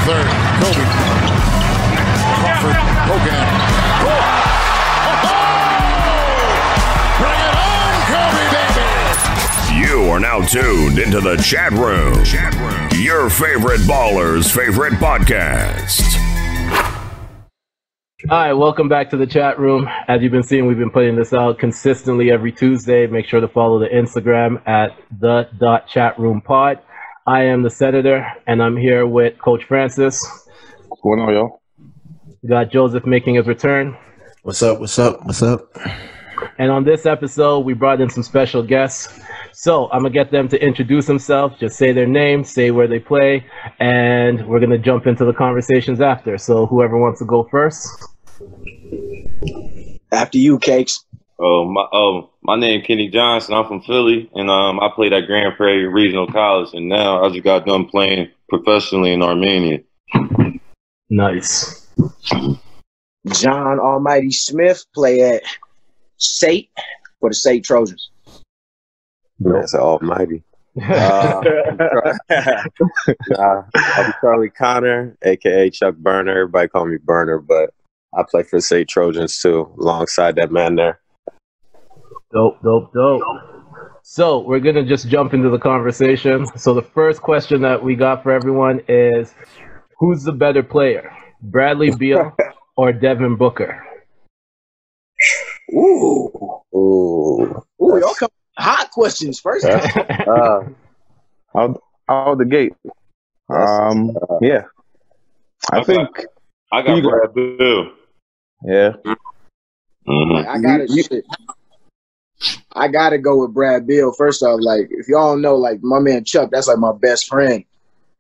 third. Kobe. Crawford. Hogan. Bring it on, Kobe, baby! You are now tuned into the chat room. Your favorite baller's favorite podcast. All right, welcome back to the chat room. As you've been seeing, we've been putting this out consistently every Tuesday. Make sure to follow the Instagram at the.chatroompod. I am the Senator, and I'm here with Coach Francis. What's going on, y'all? We got Joseph making his return. What's up? What's up? What's up? And on this episode, we brought in some special guests. So I'm going to get them to introduce themselves, just say their name, say where they play, and we're going to jump into the conversations after. So whoever wants to go first. After you, Cakes. My name Kenny Johnson. I'm from Philly, and I played at Grand Prairie Regional College, and now I just got done playing professionally in Armenia. Nice. John Almighty Smith, play at SAIT for the SAIT Trojans. That's almighty. I'm Charlie Connor, a.k.a. Chuck Burner. Everybody call me Burner, but I play for the SAIT Trojans, too, alongside that man there. Dope. So we're going to just jump into the conversation. So the first question that we got for everyone is, who's the better player, Bradley Beal or Devin Booker? Ooh, y'all come hot questions first. Out the gate. Yeah. I think I got Brad Bill. Yeah. Mm-hmm. I gotta go with Brad Beal. First off, like, if y'all know, like, my man Chuck, that's like my best friend.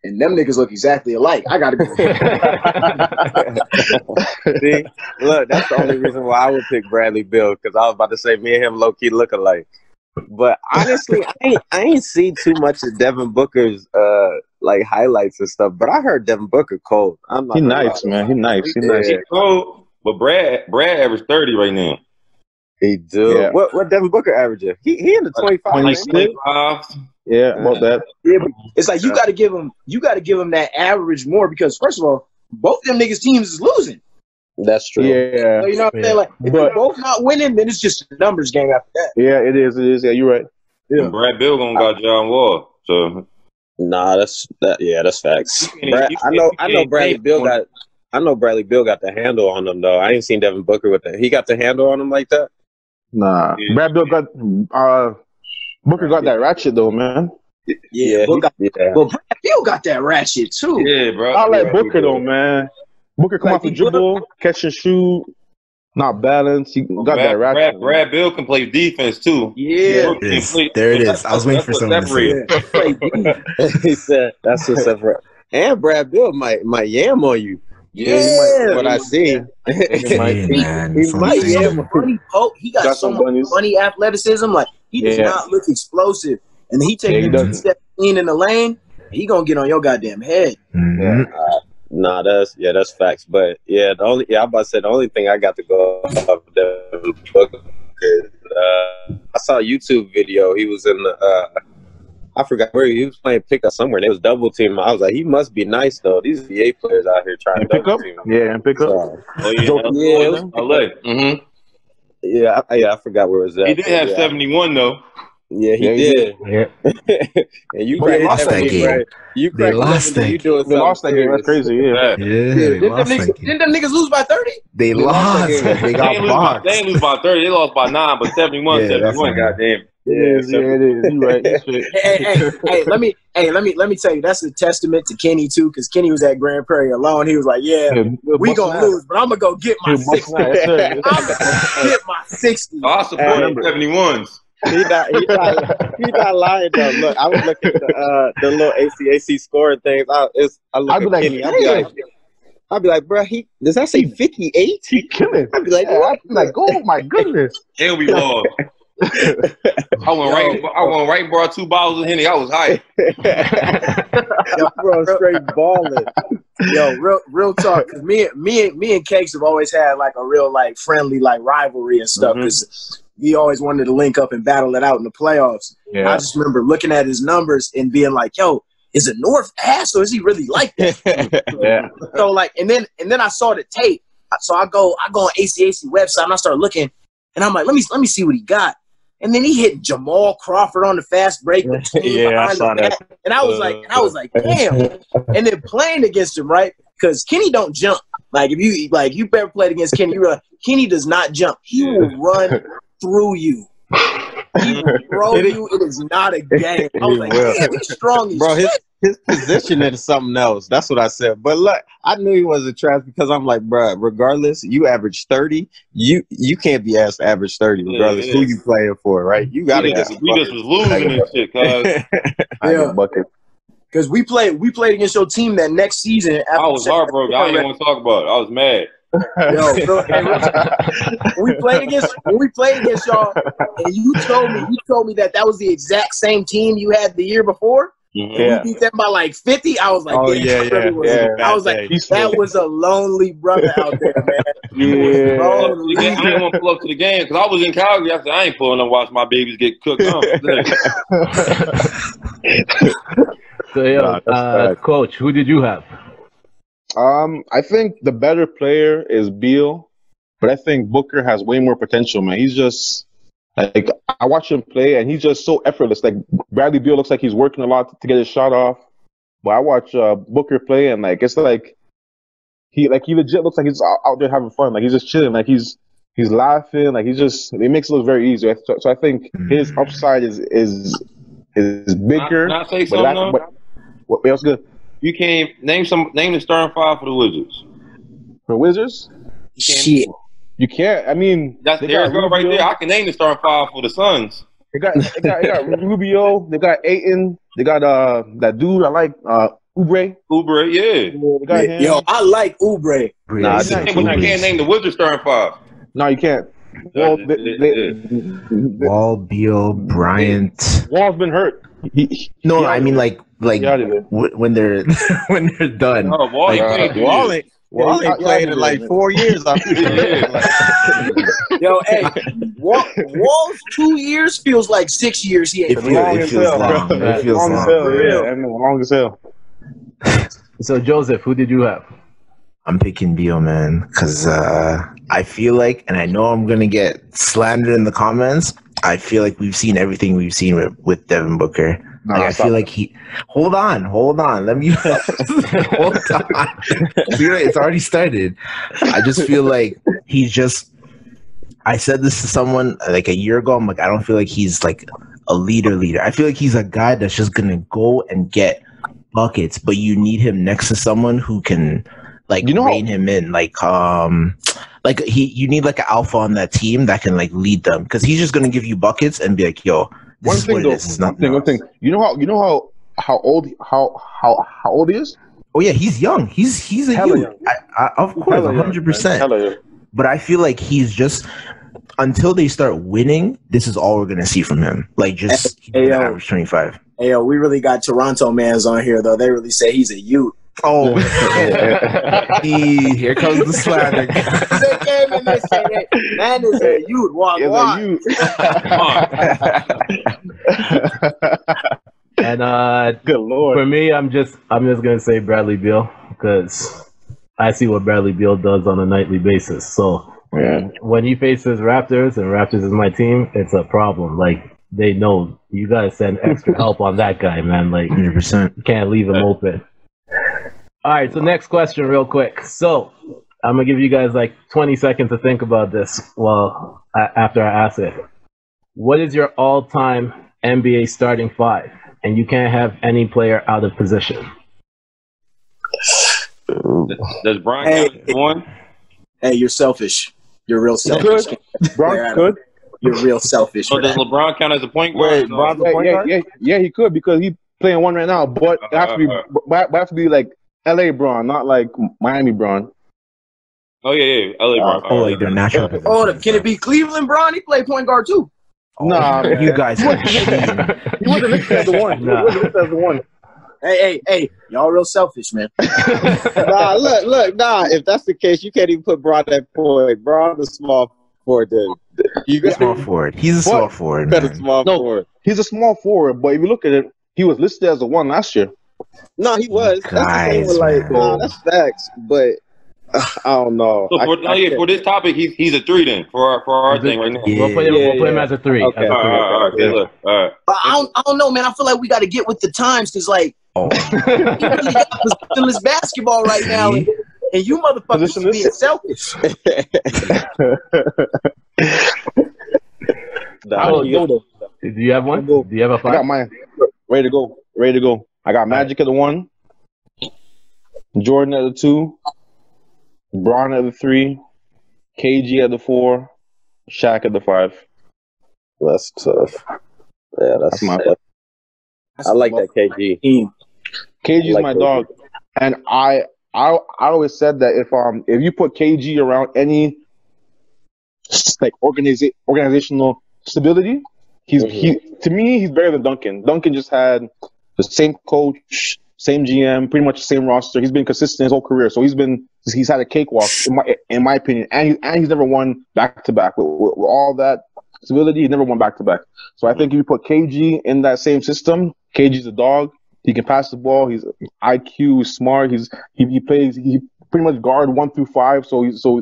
And them niggas look exactly alike. I gotta go. See, look, that's the only reason why I would pick Bradley Beal, because I was about to say me and him low key look alike. But honestly, I ain't seen too much of Devin Booker's like highlights and stuff. But I heard Devin Booker cold. He's nice, man. He's nice. He's cold, but Brad averaged 30 right now. He do. Yeah. What Devin Booker averaging? He in the 25. 25. Yeah, about that. Yeah, but it's like you gotta give him that average more, because first of all, both them niggas teams is losing. That's true. Yeah. So, you know what I'm saying? Like, if they're both not winning, then it's just a numbers game after that. Yeah, it is. Yeah, you're right. Yeah. Brad Bill gonna got John Wall. So nah, that's facts. I know Bradley Beal got the handle on him though. I ain't seen Devin Booker with that. He got the handle on him like that? Nah. Yeah. Brad Bill got Booker got that ratchet though, man. Yeah. Well, Brad Beal got that ratchet too. Yeah, bro. I like Booker though, man. Booker come off the dribble, catch and shoot, not balance. He got that ratchet. Brad Bill can play defense too. Yeah. There it is. I was waiting for someone to say it. He said that's what's up. And Brad Bill might yam on you. Yeah, what I see. Hey, man. He got so much funny athleticism. Like, he does not look explosive, and he takes 2 steps in the lane. He gonna get on your goddamn head. Mm-hmm. Nah, that's facts. But I'm about to say the only thing I got to go off the book is I saw a YouTube video. He was in the I forgot where he was playing pickup somewhere. They was double team. I was like, he must be nice though. These VA players out here trying to double team. Yeah, and pick up. It was LA. Mm-hmm. Yeah, I forgot where it was at. He did have 71 though. Yeah, he did. Yeah. And you lost that game. They lost that game. They lost that game. That's crazy. Yeah. Didn't them niggas lose by 30? They lost. They got boxed. They didn't lose by 30. They lost by 9, but 71, goddamn. Yeah, it is. You right. Let me tell you, that's a testament to Kenny too, because Kenny was at Grand Prairie alone. He was like, we gonna lose, but I'm gonna go get my 60. I'm gonna get my 60. I support them 71s. He not lying though. Look, I was looking at the little ACAC scoring things. I look at Kenny. I'd be like, bro, does that say 58? He killing. I'd be like, what? I'm like, oh my goodness. And we lost. I went right and brought 2 bottles of Henny. I was hyped. Yo, bro, straight balling. Yo, real talk. Cause me and Cakes have always had like a real like friendly like rivalry and stuff. Because we always wanted to link up and battle it out in the playoffs. Yeah. I just remember looking at his numbers and being like, yo, is it North ass or is he really like that? Yeah. So like, and then I saw the tape. So I go on ACAC website and I start looking, and I'm like, let me see what he got. And then he hit Jamal Crawford on the fast break. Yeah, I saw that. And I was like, damn. And then playing against him, right? Because Kenny don't jump. Like if you ever played against Kenny, you realize Kenny does not jump. He will run through you. He will throw you. It is not a game. I was like, damn, he's strong as bro, shit. his positioning is something else. That's what I said. But look, I knew he wasn't trash because I'm like, bro, regardless, you average 30, you can't be asked to average 30 regardless who you playing for, right? You gotta get some buckets. We just was losing this shit, cuz. Because we played against your team that next season. I was heartbroken. I didn't want to talk about it. I was mad. Yo, bro, when we played against y'all, and you told me that was the exact same team you had the year before. Mm-hmm. And we beat them by like 50. I was like, I was like, that was a lonely brother out there, man. Yeah. Lonely. I didn't want to pull up to the game because I was in Calgary. I said, I ain't pulling up to watch my babies get cooked on. So, Coach, who did you have? I think the better player is Beal, but I think Booker has way more potential, man. He's just like, I watch him play, and he's just so effortless. Like Bradley Beal looks like he's working a lot to get his shot off, but I watch Booker play, and like it's like he legit looks like he's out there having fun. Like he's just chilling, like he's laughing, like it makes it look very easy. So I think his upside is bigger. Can I say something? What else good? You can't name the starting five for the Wizards. For Wizards? Shit. You can't. I mean, That's Eric right there. I can name the starting five for the Suns. They got Rubio. They got Ayton. They got that dude I like, Oubre. Oubre, yeah. They got him. Yo, I like Oubre. Nah, you can't name the Wizards starting five. No, you can't. Wall, Beal, Bryant. Wall's been hurt. I mean like when they're done. No, Wall ain't played in like 4 years. Yo, hey, Wall's 2 years feels like 6 years. It feels long. It feels long. Long as hell. So, Joseph, who did you have? I'm picking Beal, man, because I feel like, and I know I'm gonna get slandered in the comments, I feel like we've seen everything we've seen with Devin Booker. Like, I feel like hold on. Let me hold on. It's already started. I just feel like I said this to someone like a year ago. I'm like, I don't feel like he's like a leader. I feel like he's a guy that's just gonna go and get buckets, but you need him next to someone who can rein him in. You need like an alpha on that team that can like lead them, because he's just gonna give you buckets and be like, yo, one thing. You know how old he is? Oh yeah, he's young. He's a youth. Of course, 100%. But I feel like he's just, until they start winning, this is all we're gonna see from him. Like just average 25. Hey yo, we really got Toronto mans on here though. They really say he's a youth. Oh, here comes the slander. They came and they said, "Hey, man is a youth. Walk. And good lord, for me, I'm just gonna say Bradley Beal, because I see what Bradley Beal does on a nightly basis. So when he faces Raptors, and Raptors is my team, it's a problem. Like, they know you gotta send extra help on that guy, man. Like 100%, you can't leave him open. All right, so next question real quick. So I'm going to give you guys like 20 seconds to think about this after I ask it. What is your all-time NBA starting five? And you can't have any player out of position. Does Brian count as one? Hey, you're selfish. You're real selfish. Bron could. You're real selfish. So does LeBron count as a point guard? Yeah, he could, because he's playing one right now. But it has to be like LA Bron, not like Miami Bron. Oh yeah, LA Bron. Like their natural position. Oh, can it be Cleveland Bron? He played point guard too. Nah, man. You guys. He wasn't listed as the one. He wasn't listed as the one. Hey, y'all real selfish, man. Look, if that's the case, you can't even put Bron at point. Bron the small forward. Small forward. He's a small forward. Forward. He's a small forward, but if you look at it, he was listed as a one last year. No, he was. That's the thing Guys, with like, man. that's facts, but I don't know. So for this topic, he's a 3 then for our thing right now. We'll put him as a 3. Okay. As a 3. All right. Look. All right. But I don't know, man. I feel like we got to get with the times because, like, Oh, he really got positionless basketball right now, and you motherfuckers are being selfish. Do you have one? Do you have a 5? I got mine. Ready to go. I got Magic at the 1, Jordan at the 2, Bron at the 3, KG at the 4, Shaq at the 5. That's tough. Yeah, that's my. I like that KG. KG is my dog, and I always said that if you put KG around any like organizational stability, he to me he's better than Duncan. Duncan just had the same coach, same GM, pretty much the same roster. He's been consistent his whole career, so he's had a cakewalk in my opinion, and he's never won back to back with all that stability. He never won back to back. So I think if you put KG in that same system, KG's a dog. He can pass the ball. He's IQ, smart. He plays. He pretty much guard 1 through 5. So he's shoot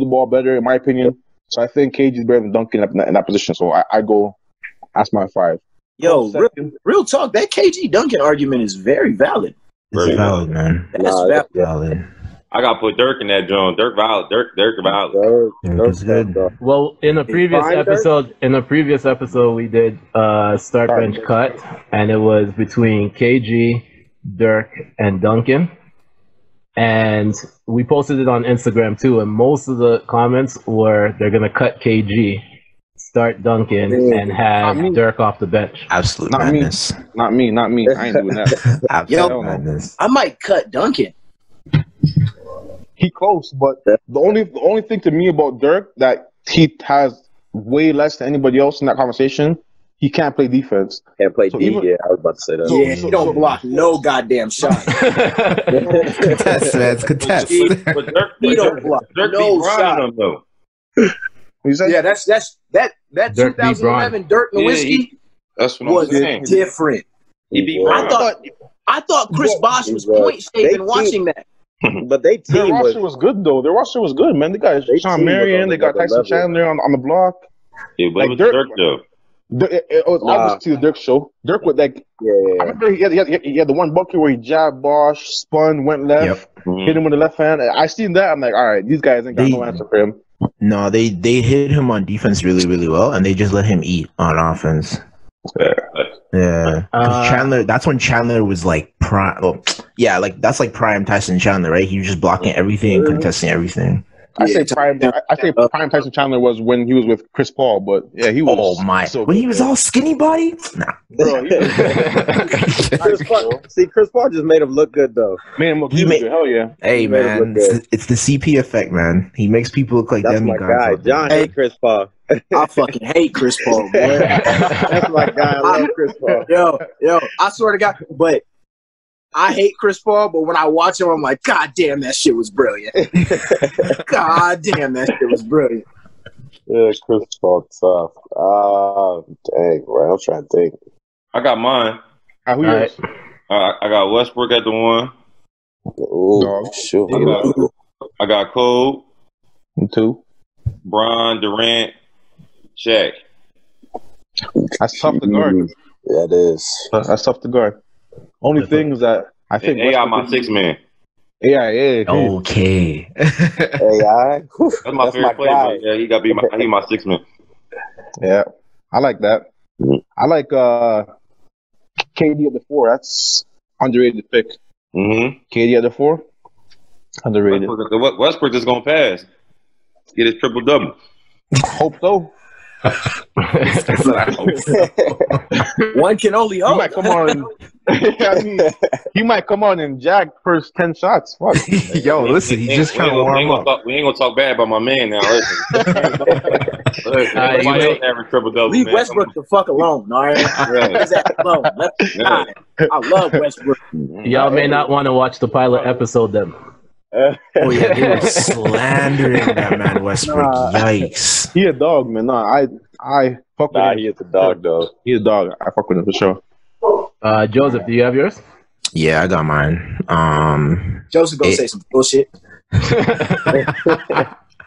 the ball better in my opinion. So I think KG is better than Duncan in that position. So I go. That's my 5. Yo, real talk. That KG Duncan argument is very valid. it's valid, man. That's Valid. I got to put Dirk in that joint. Dirk valid. Dirk valid. Dirk is good. Well, in a previous episode, we did start bench cut, and it was between KG, Dirk, and Duncan. And we posted it on Instagram too, and most of the comments were they're gonna cut KG, start Duncan, and have Dirk off the bench. Absolute Not madness. me. Not me. I ain't doing that. Absolute madness. I might cut Duncan. He close, but the only thing to me about Dirk that he has way less than anybody else in that conversation, he can't play defense. Can't play So D. even- Yeah, I was about to say that. He don't block no goddamn shot. Contest, man. It's contest. But Dirk, He don't block Dirk no beat shot. Bron though. You said? Yeah, that Dirk beat 2011 Dirk Nowitzki That's what was I'm saying. different. He beat Yeah. Bron. I thought Chris Bosh was He was. point shaving They watching that. But they Their team roster was good though. Their roster was good, man. They got They Sean team was Marion. on They got another Tyson level. Chandler on the block. Yeah, but Like it was Dirk- Dirk though. It was obviously the Dirk show. Dirk with like I remember he had the one bucket where he jabbed Bosch, spun, went left, hit him with the left hand. I seen that. I'm like, all right, these guys ain't got no answer for him. No, they hit him on defense really, really well, and they just let him eat on offense. Yeah. 'Cause Chandler, that's when Chandler was like prime. Well, yeah, like that's like prime Tyson Chandler, right? He was just blocking everything, contesting everything. I say prime Tyson Chandler was when he was with Chris Paul, but yeah, he was. Oh my! so When good, he was bro. all skinny body, nah. Bro, Chris Paul just made him look good though. made him look He really made- good. Hell yeah. Hey He made him man, look it's the CP effect, man. He makes people look like That's my demigods. guy. out there. John hate Chris Paul. I fucking hate Chris Paul, boy. That's my guy. I love Chris Paul. Yo, I swear to God, but I hate Chris Paul, but when I watch him, I'm like, God damn, that shit was brilliant. God damn, that shit was brilliant. Yeah, Chris Paul tough. Dang, right. I'm trying to think. I got mine. Who yours? I got Westbrook at the 1. Ooh, Dog. shoot. I got Cole, 2. Bron, Durant, Shaq. That's tough to guard. Yeah, it is. That's tough to guard. Only thing is that I think They got my Westbrook- 6-man. Yeah. Okay. AI. That's my That's favorite my player. guy. But yeah, he got to be my 6-man. Yeah, I like that. I like KD at the 4. That's underrated pick. Mm-hmm. KD at the 4, underrated. Westbrook is going to pass. Get his triple-double. Hope so. One can only He hope. might come on. He might come on and jack first 10 shots. Fuck. Yo, listen, he's just trying to warm up. We ain't going to talk bad about my man now. Triple-double. Leave Westbrook the fuck alone, all right? Leave that alone. Let him die. I love Westbrook. Y'all may not want to watch the pilot episode then. Oh yeah, they were slandering that man Westbrook. Yikes. He a dog, man. No, I fuck with Nah, him. he is a dog though. He's a dog. I fuck with him for sure. Joseph, do you have yours? Yeah, I got mine. Joseph gonna say some bullshit. You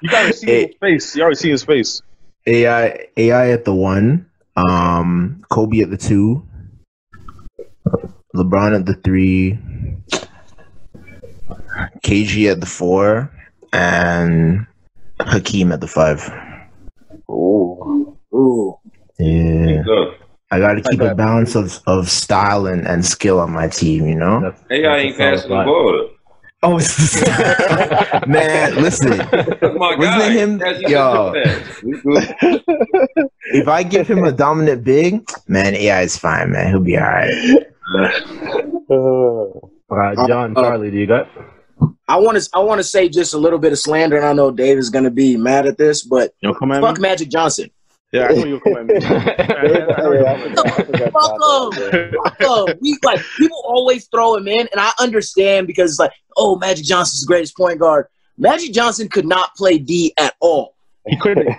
gotta see his face. You already see his face. AI at the 1, Kobe at the 2, LeBron at the 3, KG at the 4, and Hakeem at the 5. Ooh. Yeah. I got to keep a balance of style and skill on my team, you know? AI ain't passing the ball. Oh, man, listen. My guy. Him, yo, if I give him a dominant big, man, AI is fine, man. He'll be all right. John, Charlie, do you got? I want to say just a little bit of slander, and I know Dave is going to be mad at this, but fuck Magic Johnson. Yeah, I know you'll come at me. Fuck him. We like people always throw him in, and I understand because it's like, oh, Magic Johnson's the greatest point guard. Magic Johnson could not play D at all. He couldn't.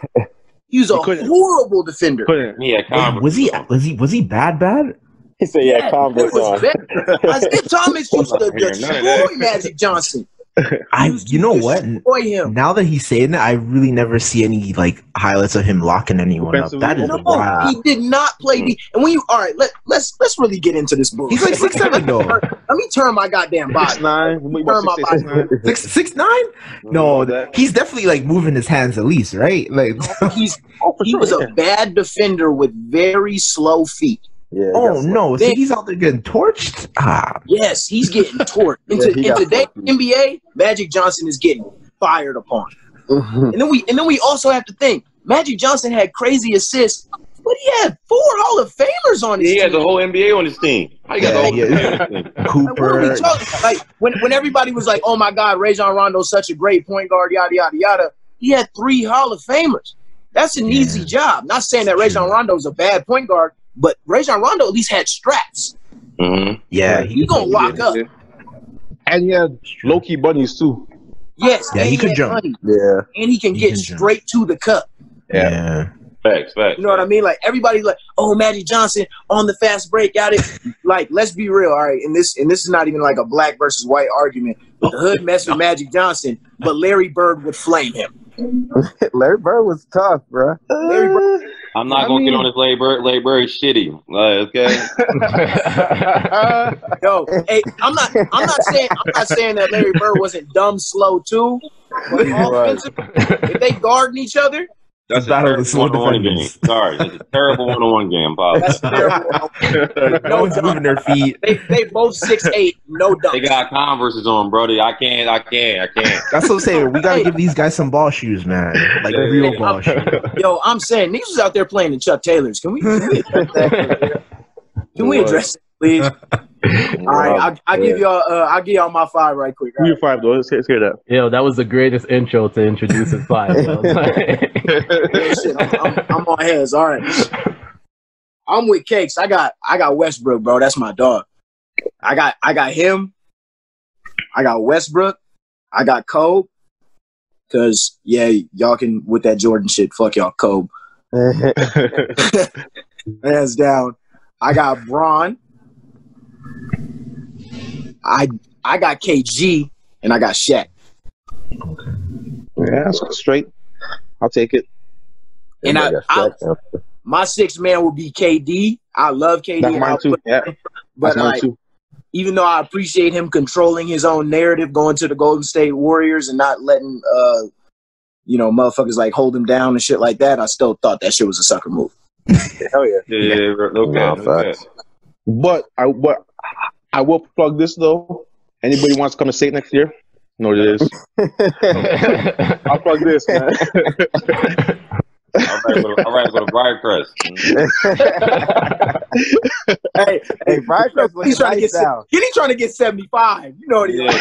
He was a horrible defender. Yeah, was he bad? He said, "Yeah, Converse on." Isaiah Thomas used to destroy Magic Johnson. You know what? Him. Now that he's saying that, I really never see any like highlights of him locking anyone up. That is wild. He did not play D. And when you let's really get into this bullshit. He's like 6'7" though. Let me turn my goddamn body. 6'9". Turn my body. 6'9"? No, he's definitely like moving his hands at least, right? Like he was a bad defender with very slow feet. Yeah, no! So he's out there getting torched. Yes, he's getting torched. In today's NBA, Magic Johnson is getting fired upon. And then we also have to think Magic Johnson had crazy assists, but he had 4 Hall of Famers on his team. He had the whole NBA on his team. How you got the whole NBA on his team? Cooper. Like when everybody was like, "Oh my God, Rajon Rondo's such a great point guard," yada yada yada. He had 3 Hall of Famers. That's an easy job. Not saying that Rajon Rondo's a bad point guard. But Rajon Rondo at least had straps. Mm-hmm. Yeah, he gonna lock up. And he had low-key bunnies too. Yes, yeah, he could jump. Money. Yeah, and he can get straight to the cup. Yeah. Facts. You know what I mean? Like everybody's like, "Oh, Magic Johnson on the fast break, got it." Like, let's be real, all right. And this is not even like a black versus white argument. The hood messed with Magic Johnson, but Larry Bird would flame him. Larry Bird was tough, bro. Larry Bird. I'm not gonna get on this Larry Bird. Larry Bird is shitty. Okay. Yo, hey, I'm not saying that Larry Bird wasn't dumb slow too. But offensive, if they guarding each other, that's a terrible one-on-one game. Sorry, it's a terrible one-on-one game, Bob. That's terrible. No one's moving their feet. They both 6'8", no dunks. They got Converses on, brother. I can't. That's what I'm saying. We gotta give these guys some ball shoes, man. Like real ball shoes. Yo, I'm saying these was out there playing in Chuck Taylors. Can we address that? Can we address it, please? All right, I'll give y'all my 5 right quick. Give me your 5 though. Let's hear that. Yo, that was the greatest intro to introduce his 5. Shit, I'm on heads. All right, I'm with Cakes. I got Westbrook, bro. That's my dog. I got him. I got Westbrook. I got Kobe. Cause y'all can with that Jordan shit. Fuck y'all, Kobe. Hands down. I got Bron. I got KG and I got Shaq. Yeah, that's straight. I'll take it. And my 6th man will be KD. I love KD. That's mine too. Yeah. But mine too. Even though I appreciate him controlling his own narrative, going to the Golden State Warriors and not letting motherfuckers like hold him down and shit like that, I still thought that shit was a sucker move. Hell yeah. Yeah. Okay. But I will plug this though. Anybody wants to come to SAIT next year? You know what it is. I'll plug this, man. All right, go to Briarcrest. Hey, Briarcrest, he's trying to get down. He's trying to get 75. You know what he is.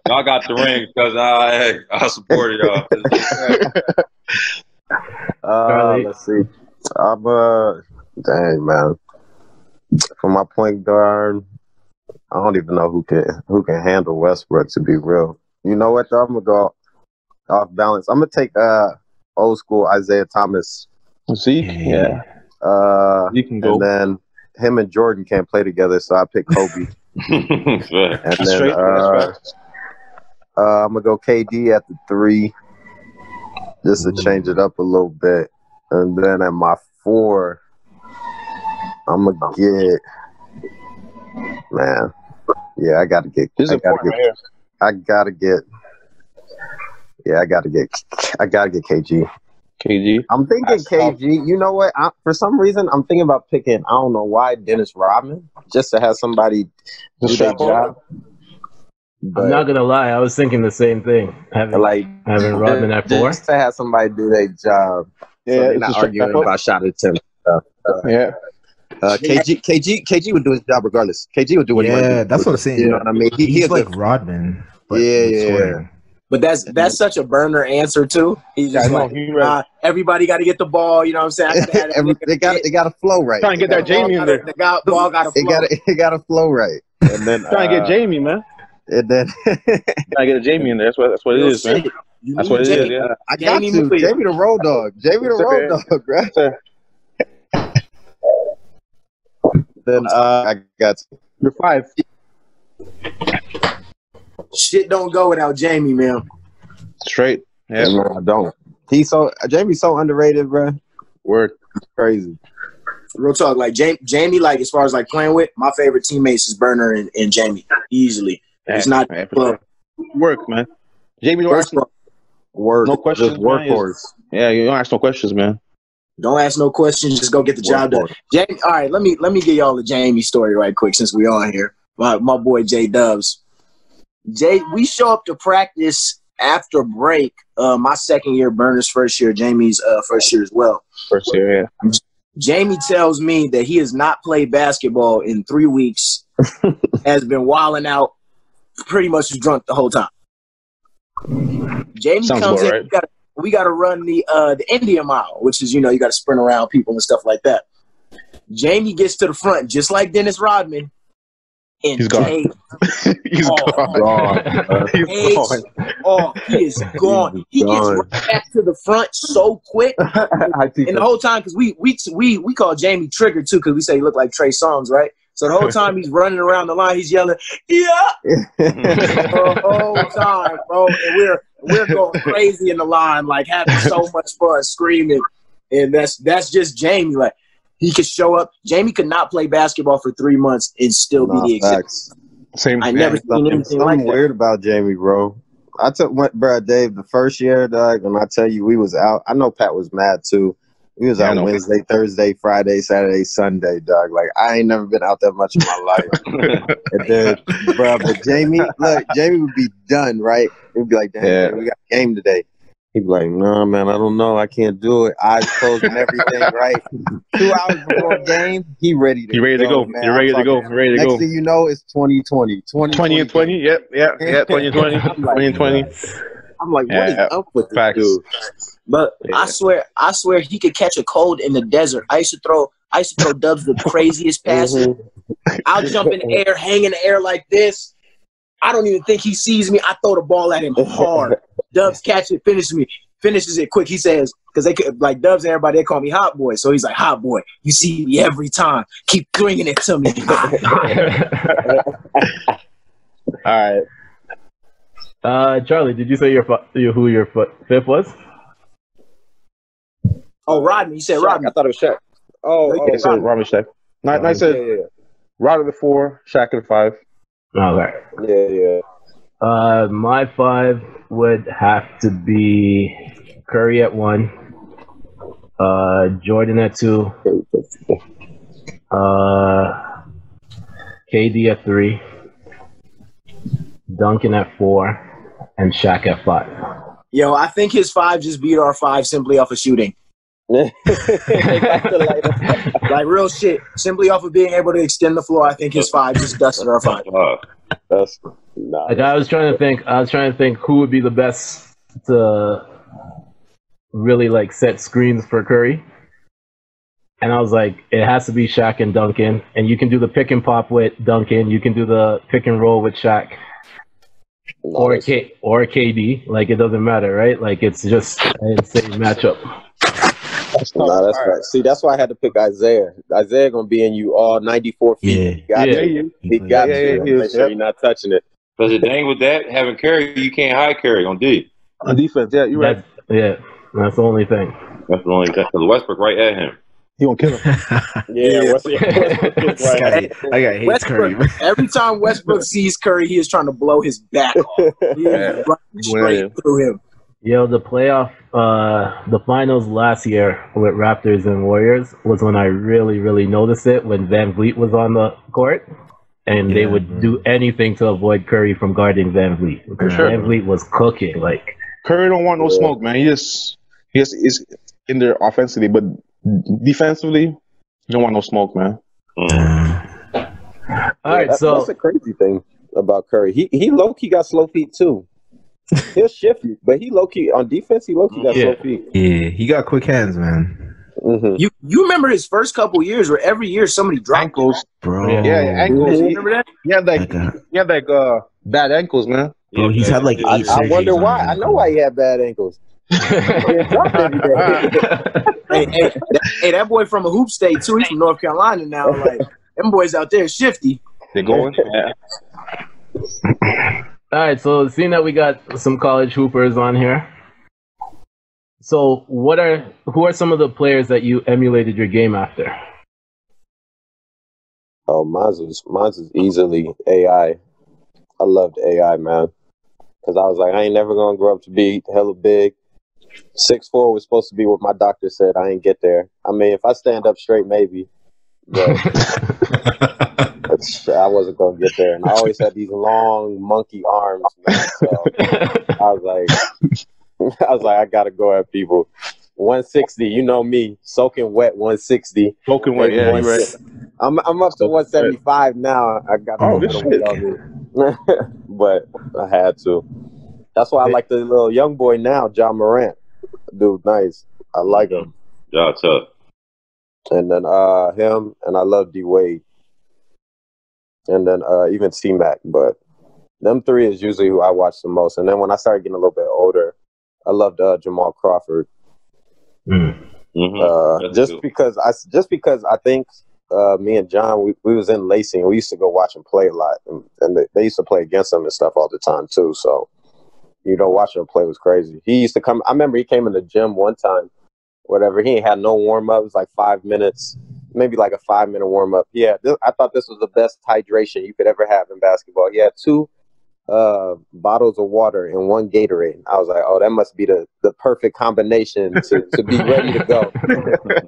Y'all got the ring because I support y'all. Let's see. Dang man. For my point guard, I don't even know who can handle Westbrook, to be real. You know what though? I'm gonna go off balance. I'm gonna take old school Isaiah Thomas. See? Yeah. You can go. And then him and Jordan can't play together, so I pick Kobe. And That's then straight. That's facts. I'm gonna go KD at the 3, just to change it up a little bit. And then at my 4, I'm gonna get, man. Yeah, I gotta get. This is important right here. I gotta get KG. KG. I'm thinking That's KG. tough. You know what? For some reason, I'm thinking about picking, I don't know why, Dennis Rodman, just to have somebody do their strap on? job. But I'm not gonna lie, I was thinking the same thing. Having Rodman at 4. just to have somebody do their job. Yeah, so they're it's not a strap arguing up. about shot attempt stuff. Yeah. KG would do his job regardless. KG would do what he wanted to do. Yeah, that's what I'm saying. You know what I mean? He's He's like Rodman. But Yeah, with yeah. scoring. But that's such a burner answer too. He's just I know, like, he right. everybody got to get the ball. You know what I'm saying? they got to flow right. Trying to get that Jamie in there. The ball got to flow. It got to flow right. And then Trying to get Jamie, man. And then Trying to get a Jamie in there. That's what it is, man. That's what it is. Yeah. I got Jamie to. Miller. Jamie the road dog. Jamie the road dog, bro. Then I got to. You're 5. Shit don't go without Jamie, man. Straight. Yeah. No, I don't. Jamie's so underrated, bro. Word. It's crazy. Real talk, like Jamie, like as far as like playing with, my favorite teammates is Burner and Jamie easily. It's not work, man. Jamie don't ask work. No questions. Just workhorse. Yeah, you don't ask no questions, man. Don't ask no questions. Just go get the job done. Jamie, all right, let me give y'all a Jamie story right quick since we on here. My boy J Dubs. We show up to practice after break. My second year, Burner's first year, Jamie's first year as well. First year, yeah. Jamie tells me that he has not played basketball in 3 weeks, has been wilding out, pretty much just drunk the whole time. Jamie Sounds comes in, right. we got to run the Indian mile, which is, you got to sprint around people and stuff like that. Jamie gets to the front, just like Dennis Rodman. And he's gone. He's gone. He's gone. Oh, he is gone. He gets right back to the front so quick. And the whole time, because we call Jamie Trigger too, because we say he looked like Trey Songz, right? So the whole time he's running around the line, he's yelling, "Yeah!" The whole time, bro. And we're going crazy in the line, like having so much fun, screaming. And that's just Jamie. Like, he could show up. Jamie could not play basketball for 3 months and still be the exact same. I never seen anything like that. Weird about Jamie, bro. I took bro Dave the first year, dog, and I tell you, we was out. I know Pat was mad too. We was out Wednesday, Thursday, Friday, Saturday, Sunday, dog. Like, I ain't never been out that much in my life. And then, bro, but Jamie would be done, right? He'd be like, damn, we got a game today. He'd be like, no, man, I don't know. I can't do it. Eyes closed and everything, right? 2 hours before game, he ready to go. Man. You're ready to go. Next thing you know, it's 2020. 20 and 20. Yep. 2020. 20 and 20. I'm like, what is up with this dude? But I swear he could catch a cold in the desert. I used to throw Dubs the craziest passes. I'll jump in the air, hang in the air like this. I don't even think he sees me. I throw the ball at him hard. Dubs catch it, finishes it quick. He says, because they could, like Dubs and everybody, they call me Hot Boy. So he's like, Hot Boy, you see me every time. Keep bringing it to me. All right. Charlie, did you say who your fifth was? Oh, Rodney. You said Shaq. Rodney. I thought it was Shaq. Okay, so Rodney Shaq. I said Rod at the 4, Shaq at the 5. Okay. Yeah. My 5 would have to be Curry at 1, Jordan at 2, KD at 3, Duncan at 4, and Shaq at 5. Yo, I think his 5 just beat our 5 simply off of shooting. Like real shit. Simply off of being able to extend the floor, I think his 5 just dusted our 5. I was trying to think who would be the best to really like set screens for Curry. And I was like, it has to be Shaq and Duncan. And you can do the pick and pop with Duncan. You can do the pick and roll with Shaq. Or KD. Like, it doesn't matter, right? Like, it's just an insane matchup. That's tough. No, that's right. See, that's why I had to pick Isaiah. Isaiah gonna be in you all 94 feet. Yeah. He got to. He got to. Make sure you're not touching it. Because the thing with that, having Curry, you can't hide Curry on D. On defense, yeah, you're right. That's the only thing. That's the only thing. Because Westbrook right at him. He gonna kill him. Westbrook right. I got hate Curry. Every time Westbrook sees Curry, he is trying to blow his back off. He is running straight through him. Yo, the playoff, the finals last year with Raptors and Warriors was when I really, really noticed it when Van Vliet was on the court. And they would do anything to avoid Curry from guarding Van Vliet. Because Van Vliet was cooking. Like Curry don't want no smoke, man. He just is in there offensively, but defensively, you don't want no smoke, man. All right, so that's a crazy thing about Curry. He low key got slow feet too. He'll shift you, but he low key on defense. He low key got slow feet. Yeah, he got quick hands, man. Mm-hmm. You remember his first couple years where every year somebody dropped ankles, bro. Yeah, ankles. Remember that? He had like bad ankles, man. Bro, he's had like 8 I surgeries wonder on why. his I know why he had bad ankles. He dropped every day. hey, that boy from a hoop state too. He's from North Carolina now. Like them boys out there shifty. They're going. all right, so seeing that we got some college hoopers on here. So who are some of the players that you emulated your game after? Oh, mine's is easily AI. I loved AI, man. Because I was like, I ain't never going to grow up to be hella big. 6'4" was supposed to be what my doctor said. I ain't get there. I mean, if I stand up straight, maybe. But I wasn't going to get there. And I always had these long monkey arms, man. So I was like, I got to go at people. 160, you know me, soaking wet 160. Soaking wet, yeah, you're right. I'm up to 175 now. I got a little weight on me. But I had to. That's why I like the little young boy now, John Morant. Dude, nice. I like him. Yeah, tough. And then him, and I love D Wade. And then even C-Mac. But them three is usually who I watch the most. And then when I started getting a little bit older, I loved Jamal Crawford. Just because I think me and John we was in Lacey and we used to go watch him play a lot, and they used to play against him and stuff all the time too. So watching him play was crazy. He used to come. I remember he came in the gym one time, whatever. He ain't had no warm up. It was like 5 minutes, maybe like a 5-minute warm up. Yeah, I thought this was the best hydration you could ever have in basketball. He had 2 bottles of water and 1 Gatorade. I was like, oh, that must be the perfect combination to be ready to go.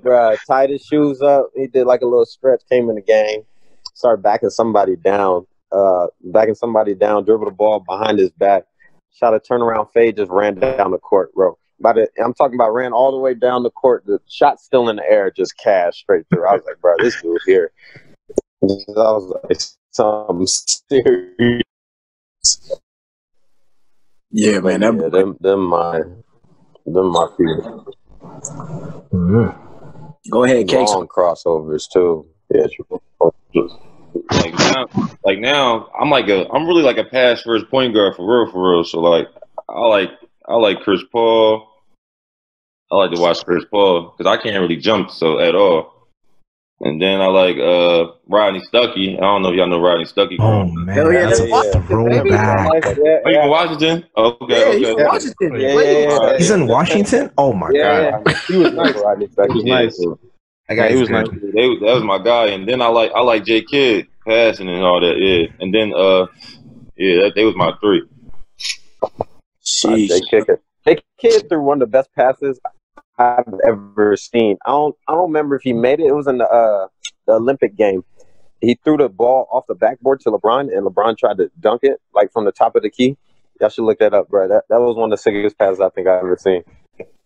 Bruh, tied his shoes up. He did like a little stretch, came in the game, started backing somebody down, dribbled the ball behind his back, shot a turnaround fade, just ran down the court, bro. I'm talking about ran all the way down the court. The shot still in the air, just cash straight through. I was like, bro, this dude here. I was like, something serious. Yeah, man. Them my people. Go ahead, Cakes. Long crossovers too. Yeah, like now, I'm really like a pass first point guard for real. So like, I like Chris Paul. I like to watch Chris Paul because I can't really jump at all. And then I like Rodney Stuckey. I don't know if y'all know Rodney Stuckey. Oh man, hell yeah, that's Washington, baby. Are you in Washington? Okay. He's in Washington. Yeah. He's in Washington. Oh my god, he was nice. Rodney Stuckey. He was nice. He was nice. That was my guy. And then I like J Kidd passing and all that. Yeah. And then they was my 3. J Kidd threw one of the best passes I've ever seen. I don't remember if he made it. It was in the Olympic game. He threw the ball off the backboard to LeBron, and LeBron tried to dunk it like from the top of the key. Y'all should look that up, bro. That was one of the sickest passes I think I've ever seen.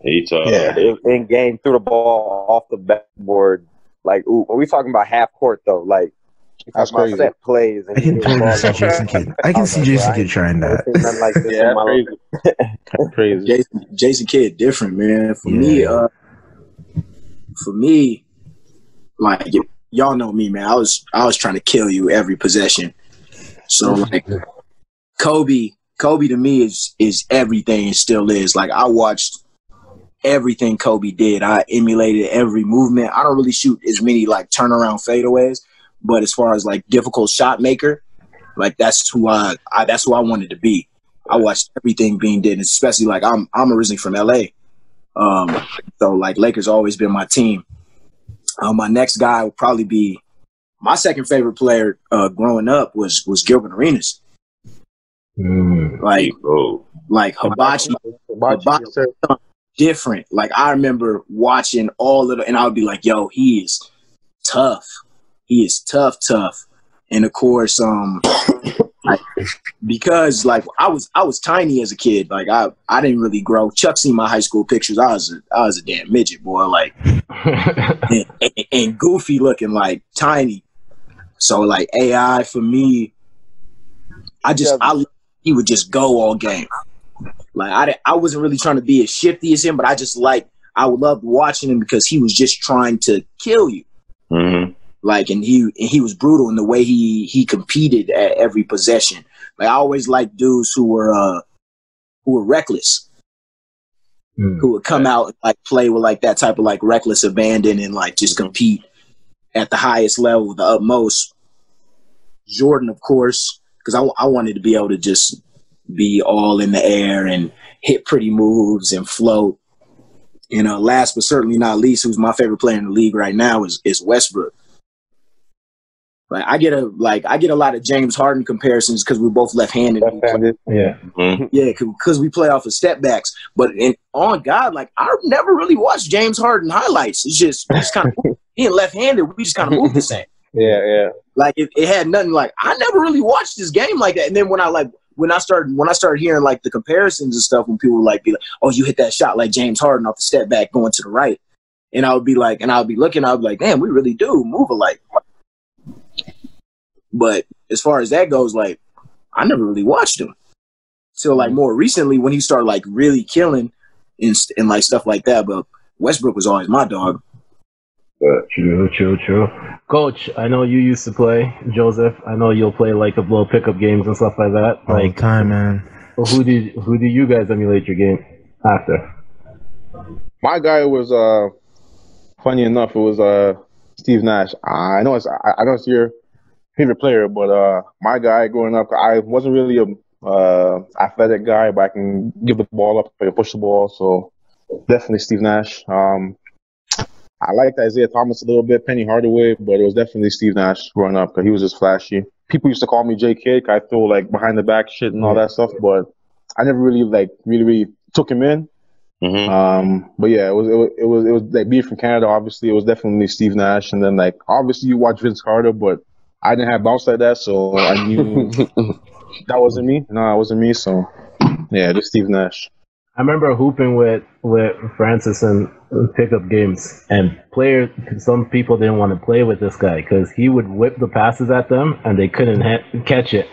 In game, threw the ball off the backboard. Like, when we talking about half court though, like that's crazy. Set plays. And I can totally see Jason Kidd. I can see Jason Kidd trying that. Crazy. Jason Kidd, different, man. For me, like y'all know me, man. I was trying to kill you every possession. So like, Kobe to me is everything and still is. Like I watched everything Kobe did. I emulated every movement. I don't really shoot as many like turnaround fadeaways, but as far as like difficult shot maker, like that's who I wanted to be. I watched everything being did, especially like I'm originally from LA. So like Lakers always been my team. My next guy would probably be my second favorite player growing up was Gilbert Arenas. Like Hibachi different. Like I remember watching all of it, and I would be like, "Yo, he is tough. He is tough." And of course, because like I was tiny as a kid. Like I didn't really grow. Chuck seen my high school pictures. I was a damn midget, boy. Like and goofy looking, like tiny. So like AI for me, he would just go all game. Like I wasn't really trying to be as shifty as him, but I loved watching him because he was just trying to kill you. Mm-hmm. Like and he was brutal in the way he competed at every possession. Like I always liked dudes who were reckless, who would come out and like play with like that type of like reckless abandon and like just compete at the highest level, the utmost. Jordan, of course, because I wanted to be able to just be all in the air and hit pretty moves and float. You know, last but certainly not least, who's my favorite player in the league right now is Westbrook. Like I get a lot of James Harden comparisons because we're both left-handed. Yeah, yeah, because we play off of step backs. But on God, like I never really watched James Harden highlights. It's just kind of being left-handed. We just kind of move the same. Yeah. Like it had nothing. Like I never really watched this game like that. And then when I started hearing like the comparisons and stuff, when people would like be like, "Oh, you hit that shot like James Harden off the step back going to the right," and I would be like, "Damn, we really do move alike." But as far as that goes, like I never really watched him till like more recently when he started like really killing and like stuff like that. But Westbrook was always my dog. True. Coach, I know you used to play. Joseph, I know you'll play like a little pickup games and stuff like that. All the time, man. Well, who do you guys emulate your game after? My guy was funny enough. It was Steve Nash. I know it's your favorite player, but my guy growing up, I wasn't really a athletic guy, but I can give the ball up, I can push the ball. So definitely Steve Nash. I liked Isaiah Thomas a little bit, Penny Hardaway, but it was definitely Steve Nash growing up because he was just flashy. People used to call me J Kid. I throw like behind the back shit and all that stuff, but I never really took him in. Mm-hmm. But yeah, it was like being from Canada. Obviously, it was definitely Steve Nash, and then like obviously you watch Vince Carter, but I didn't have bounce like that, so I knew that wasn't me. No, it wasn't me. So yeah, just Steve Nash. I remember hooping with Francis in pickup games, and some people didn't want to play with this guy because he would whip the passes at them and they couldn't catch it.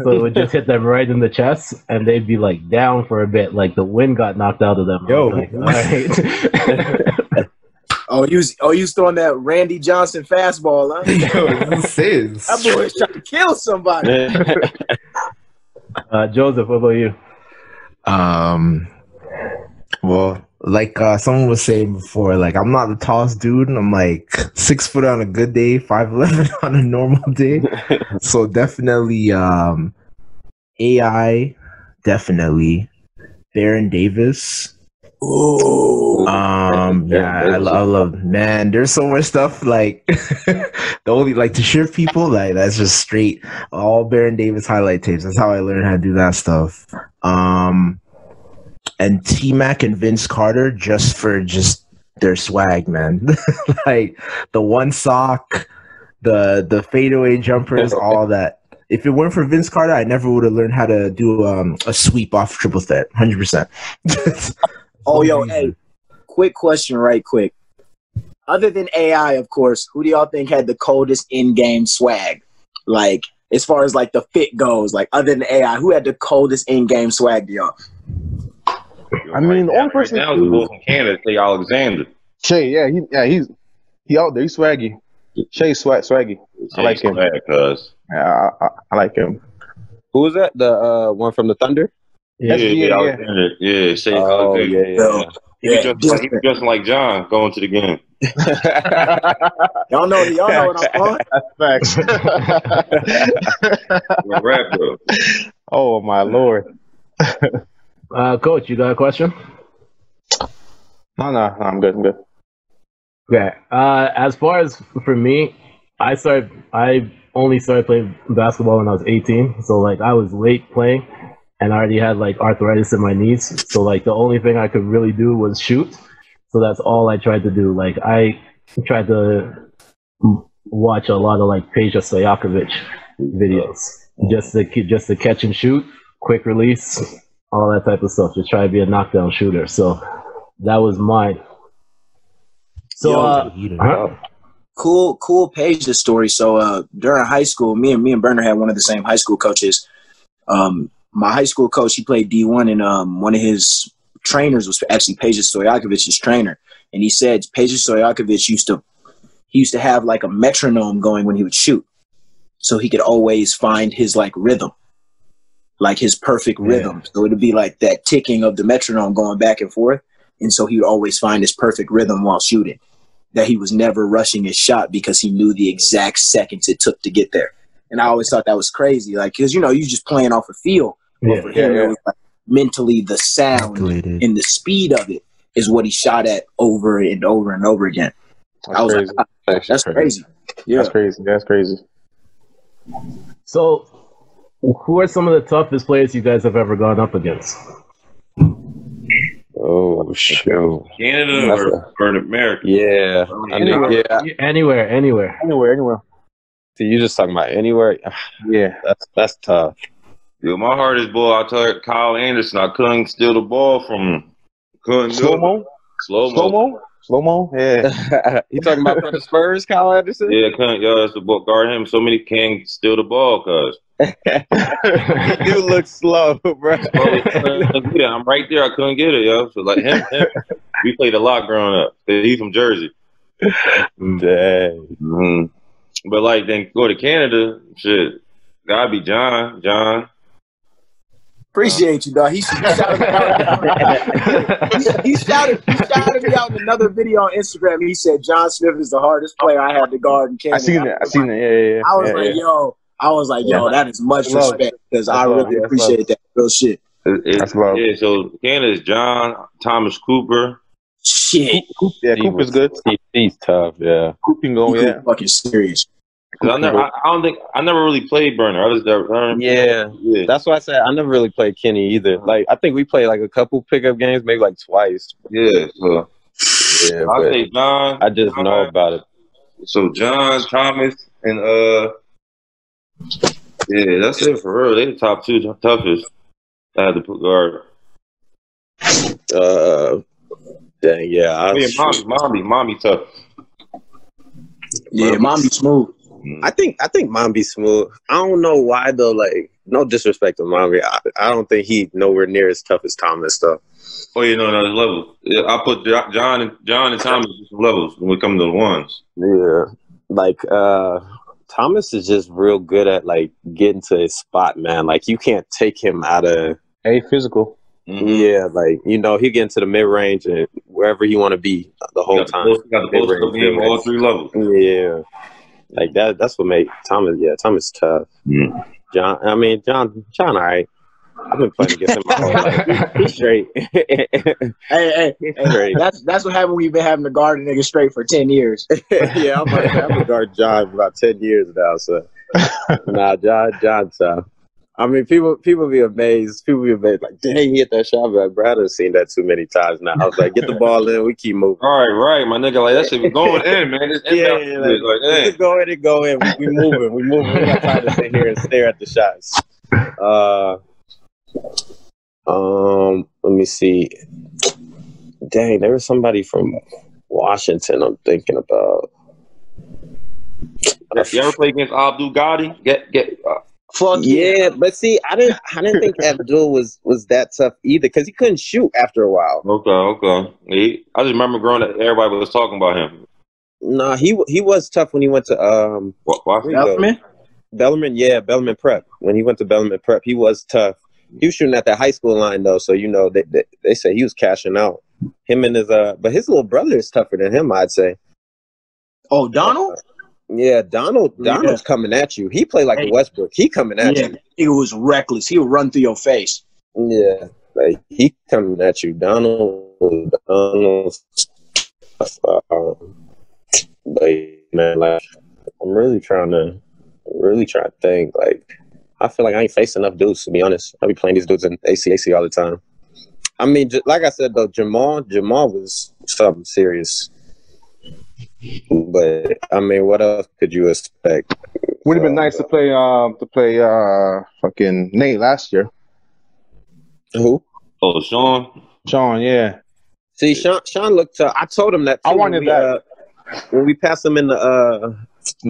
So it would just hit them right in the chest and they'd be like down for a bit, like the wind got knocked out of them. Yo. Like, all right. Oh, you was throwing that Randy Johnson fastball, huh? Yo, this is. That boy is trying to kill somebody. Joseph, what about you? Well, like someone was saying before, like I'm not the tallest dude, and I'm like 6 foot on a good day, 5'11" on a normal day. So definitely AI, definitely Baron Davis. Ooh. Yeah, I love, man, there's so much stuff like the only like to shirk people, like that's just straight all Baron Davis highlight tapes. That's how I learned how to do that stuff. And T-Mac and Vince Carter just for their swag, man. Like the one sock, the fadeaway jumpers, all that. If it weren't for Vince Carter, I never would have learned how to do a sweep off triple threat, 100%. Oh, yo, hey, quick question right quick. Other than AI, of course, who do y'all think had the coldest in-game swag? Like, as far as, like, the fit goes, like, other than AI, who had the coldest in-game swag to y'all? I mean, the only person right now is the bull from Canada, Shea Alexander. Shea, he out there. He's swaggy. Shea swaggy. I like him. Yeah, I like him. Who was that? The one from the Thunder? Yeah, Shea Alexander. Yeah, Shea Alexander. Yeah. He was dressing like John going to the game. Y'all know what I'm on. That's facts. Rap, bro. Oh my Lord. Coach, you got a question? No, I'm good. Okay. As far as for me, I only started playing basketball when I was 18. So like I was late playing, and I already had like arthritis in my knees. So like the only thing I could really do was shoot. So that's all I tried to do. Like I tried to watch a lot of like Peja Stojakovic videos just to catch and shoot, quick release, all that type of stuff. Just try to be a knockdown shooter. So that was mine. So cool Peja story. So during high school, me and Burner had one of the same high school coaches. My high school coach, he played D1, and one of his trainers was actually Peja Stojakovic's trainer. And he said Peja Stojakovic used to have like a metronome going when he would shoot, so he could always find his like rhythm, like his perfect rhythm. So it'd be like that ticking of the metronome going back and forth, and so he would always find his perfect rhythm while shooting. That he was never rushing his shot because he knew the exact seconds it took to get there. And I always thought that was crazy, like because you're just playing off a feel. But for him, it was like mentally the sound and the speed of it is what he shot at over and over and over again. That's crazy. Like, that's crazy. Yeah, That's crazy. So, who are some of the toughest players you guys have ever gone up against? Oh, shoot. Canada or America? Yeah. Anywhere. So you just talking about anywhere? Yeah. That's tough. Yo, my hardest ball, I told Kyle Anderson, I couldn't steal the ball from him. Couldn't do it. Slow mo. Yeah. You talking about for the Spurs, Kyle Anderson? Yeah, couldn't. Yo, that's the ball. Guard him. So many can't steal the ball, cuz. He do look slow, bro. I'm right there. I couldn't get it, yo. So like him. We played a lot growing up. He's from Jersey. Dang. Mm-hmm. But like then go to Canada, shit. Gotta be John. Appreciate you, dog. He shouted me out in another video on Instagram. He said John Smith is the hardest player I had to guard in Canada. I seen it. Yeah. I was like, yo, that is much respect because I really appreciate that real shit. That's love. Yeah, so Canada's John, Thomas Cooper. Shit. Cooper's good. He's tough, yeah. Cooper can go, fucking serious. I never really played Burner. I was there. Yeah, that's why I said I never really played Kenny either. Like I think we played like a couple pickup games, maybe like twice. Yeah, so I say John. I just know about it. So John, Thomas, and yeah, that's it for real. They the top two toughest. I had to put guard. Dang, yeah. Mommy tough. Yeah, Mommy smooth. I think Momby smooth. I don't know why though. Like, no disrespect to Momby. I don't think he nowhere near as tough as Thomas though. Oh yeah, no, there's levels. Yeah, I put John and Thomas different levels when we come to the ones. Yeah, like Thomas is just real good at like getting to his spot, man. Like you can't take him out of physical. Mm-hmm. Yeah, like he get into the mid range and wherever he want to be the whole time. Got the post game all three levels. Yeah. Like that's what made Thomas. Yeah, Thomas tough. Mm. John, all right. I've been playing against him my whole life. He's straight. Hey, straight. That's what happened when you've been having to guard a nigga straight for 10 years. Yeah, I've been guard John for about 10 years now. So, nah, John's tough. I mean, people be amazed. People be amazed, like, dang, he hit that shot. But Brad has seen that too many times now. I was like, get the ball in, we keep moving. Right, my nigga, like that shit be going in, man. Just just go in. We moving. We got time to sit here and stare at the shots. Let me see. Dang, there was somebody from Washington I'm thinking about. You ever play against Abdul Ghadi? Fuck yeah, but see, I didn't think Abdul was that tough either because he couldn't shoot after a while. Okay. I just remember growing up, everybody was talking about him. No, he was tough when he went to Bellarmine, yeah, Bellarmine Prep. When he went to Bellarmine Prep, he was tough. He was shooting at that high school line though, so they say he was cashing out. Him and his but his little brother is tougher than him, I'd say. Oh, Donald? Yeah, Donald's coming at you. He played like a Westbrook. He coming at you. He was reckless. He would run through your face. Yeah, like he coming at you. Donald's like, man, like I'm really trying to think. Like, I feel like I ain't facing enough dudes, to be honest. I be playing these dudes in ACAC all the time. I mean, like I said though, Jamal was something serious. But I mean, what else could you expect? Would have been nice to play fucking Nate last year. Who? Oh, Sean, yeah. See, Sean looked tough. I told him that too. I wanted that when we passed him in the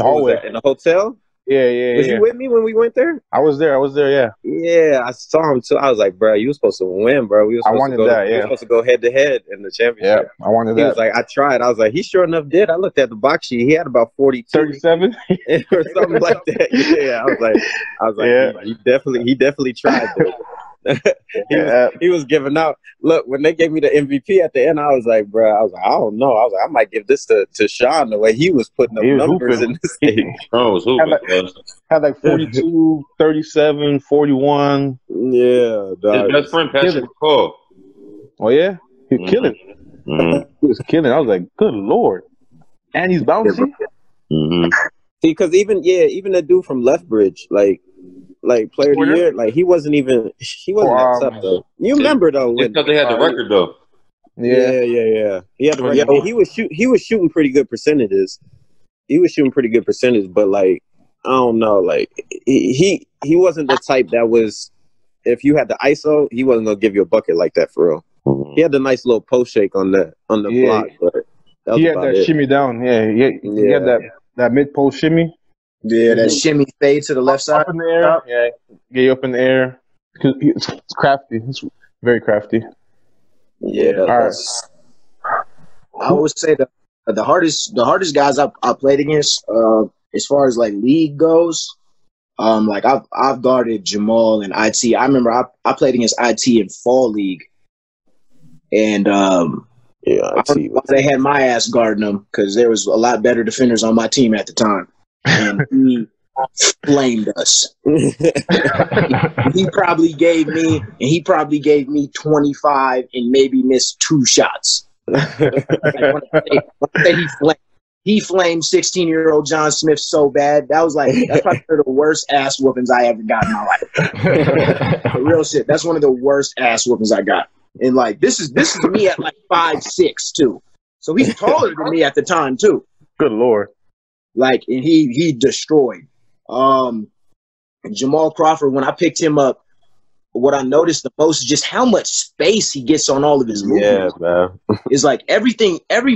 hallway in the hotel. Yeah. Was you with me when we went there? I was there. Yeah. Yeah, I saw him too. I was like, bro, you were supposed to win, bro. We were supposed to go head to head in the championship. Yeah, I wanted that. He was like, I tried. I was like, he sure enough did. I looked at the box sheet. He had about 37 or something like that. Yeah, I was like, yeah. He definitely tried. Dude. he was giving out. Look, when they gave me the MVP at the end, I was like, bro, I don't know. I was like, I might give this to Sean the way he was putting up numbers in this game. Had like 42, 37, 41. Yeah, dog. His best friend Patrick McCall. Oh yeah, he was killing. Mm-hmm. He was killing. I was like, good lord, and he's bouncy. Mm-hmm. See, because even the dude from Lethbridge, like player of the year, like he wasn't that tough though. You remember though when because they had the record though. Yeah. He had the record. Yeah. He was shooting pretty good percentages. But like I don't know, like he wasn't the type that was. If you had the ISO, he wasn't gonna give you a bucket like that for real. Mm-hmm. He had the nice little post shake on the block, but he had that shimmy down. Yeah, he had that mid post shimmy. Yeah, that shimmy fade to the left side. Up in the air. Yeah, get you up in the air. It's crafty. It's very crafty. Yeah. All right. I would say the hardest guys I played against, as far as like league goes, like I've guarded Jamal and IT. I remember I played against IT in fall league, and they had my ass guarding them because there was a lot better defenders on my team at the time. And he flamed us. He probably gave me 25 and maybe missed 2 shots. When I say he flamed 16-year-old John Smith so bad. That's probably the worst ass whoopings I ever got in my life. Real shit. That's one of the worst ass whoopings I got. And like this is me at like 5'6" too. So he's taller than me at the time too. Good lord. Like, and he destroyed. Jamal Crawford, when I picked him up, what I noticed the most is just how much space he gets on all of his movements. Yeah, man. It's like every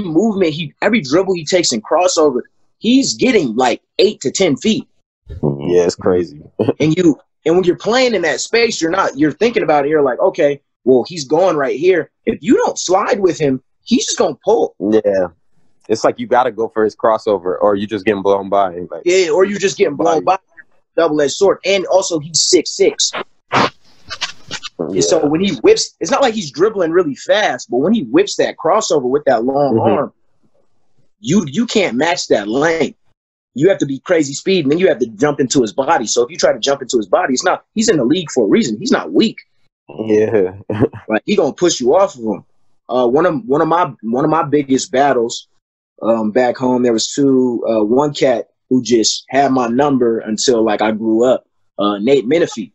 movement, every dribble he takes in crossover, he's getting like 8 to 10 feet. Yeah, it's crazy. And when you're playing in that space, you're thinking about it. You're like, okay, well, he's going right here. If you don't slide with him, he's just gonna pull. Yeah. It's like you got to go for his crossover, or you just getting blown by. Like, yeah, or you just getting blown by. Double-edged sword, and also he's 6'6". Yeah. So when he whips, it's not like he's dribbling really fast, but when he whips that crossover with that long arm, you can't match that length. You have to be crazy speed, and then you have to jump into his body. So if you try to jump into his body, he's in the league for a reason. He's not weak. Yeah, like he gonna push you off of him. One of my biggest battles. Back home, there was one cat who just had my number until like I grew up, Nate Menifee.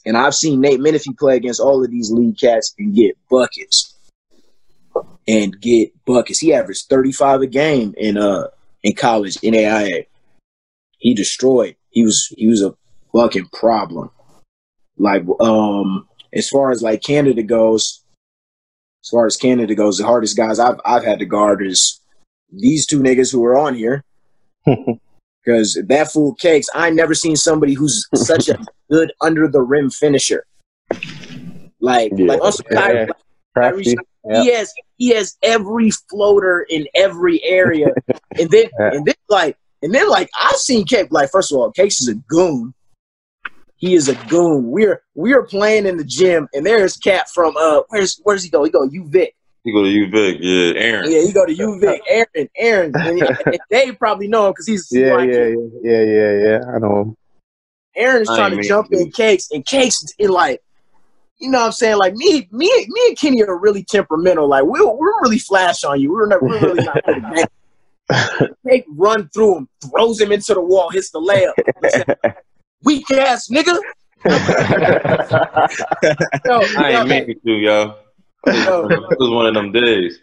And I've seen Nate Menifee play against all of these league cats and get buckets. He averaged 35 a game in college in AIA. He destroyed. He was a fucking problem. Like as far as Canada goes, the hardest guys I've had to guard is these 2 niggas who are on here. Because that fool Cakes, I never seen somebody who's such a good under the rim finisher. Also Kyrie, he has every floater in every area. and then I've seen Cakes, first of all, Cakes is a goon. He is a goon. We're playing in the gym, and there's Cat from where's he go? He go UVic. He go to UVic, yeah, Aaron. Yeah, he go to UVic. Aaron, and Dave probably know him because he's yeah. I know him. Aaron's trying to jump in Cakes, and Cakes is like, you know what I'm saying? Like me and Kenny are really temperamental. Like we're really flash on you. We're really not good at that. Cake run through him, throws him into the wall, hits the layup. Weak ass nigga. I ain't meant to, yo. It was one of them days.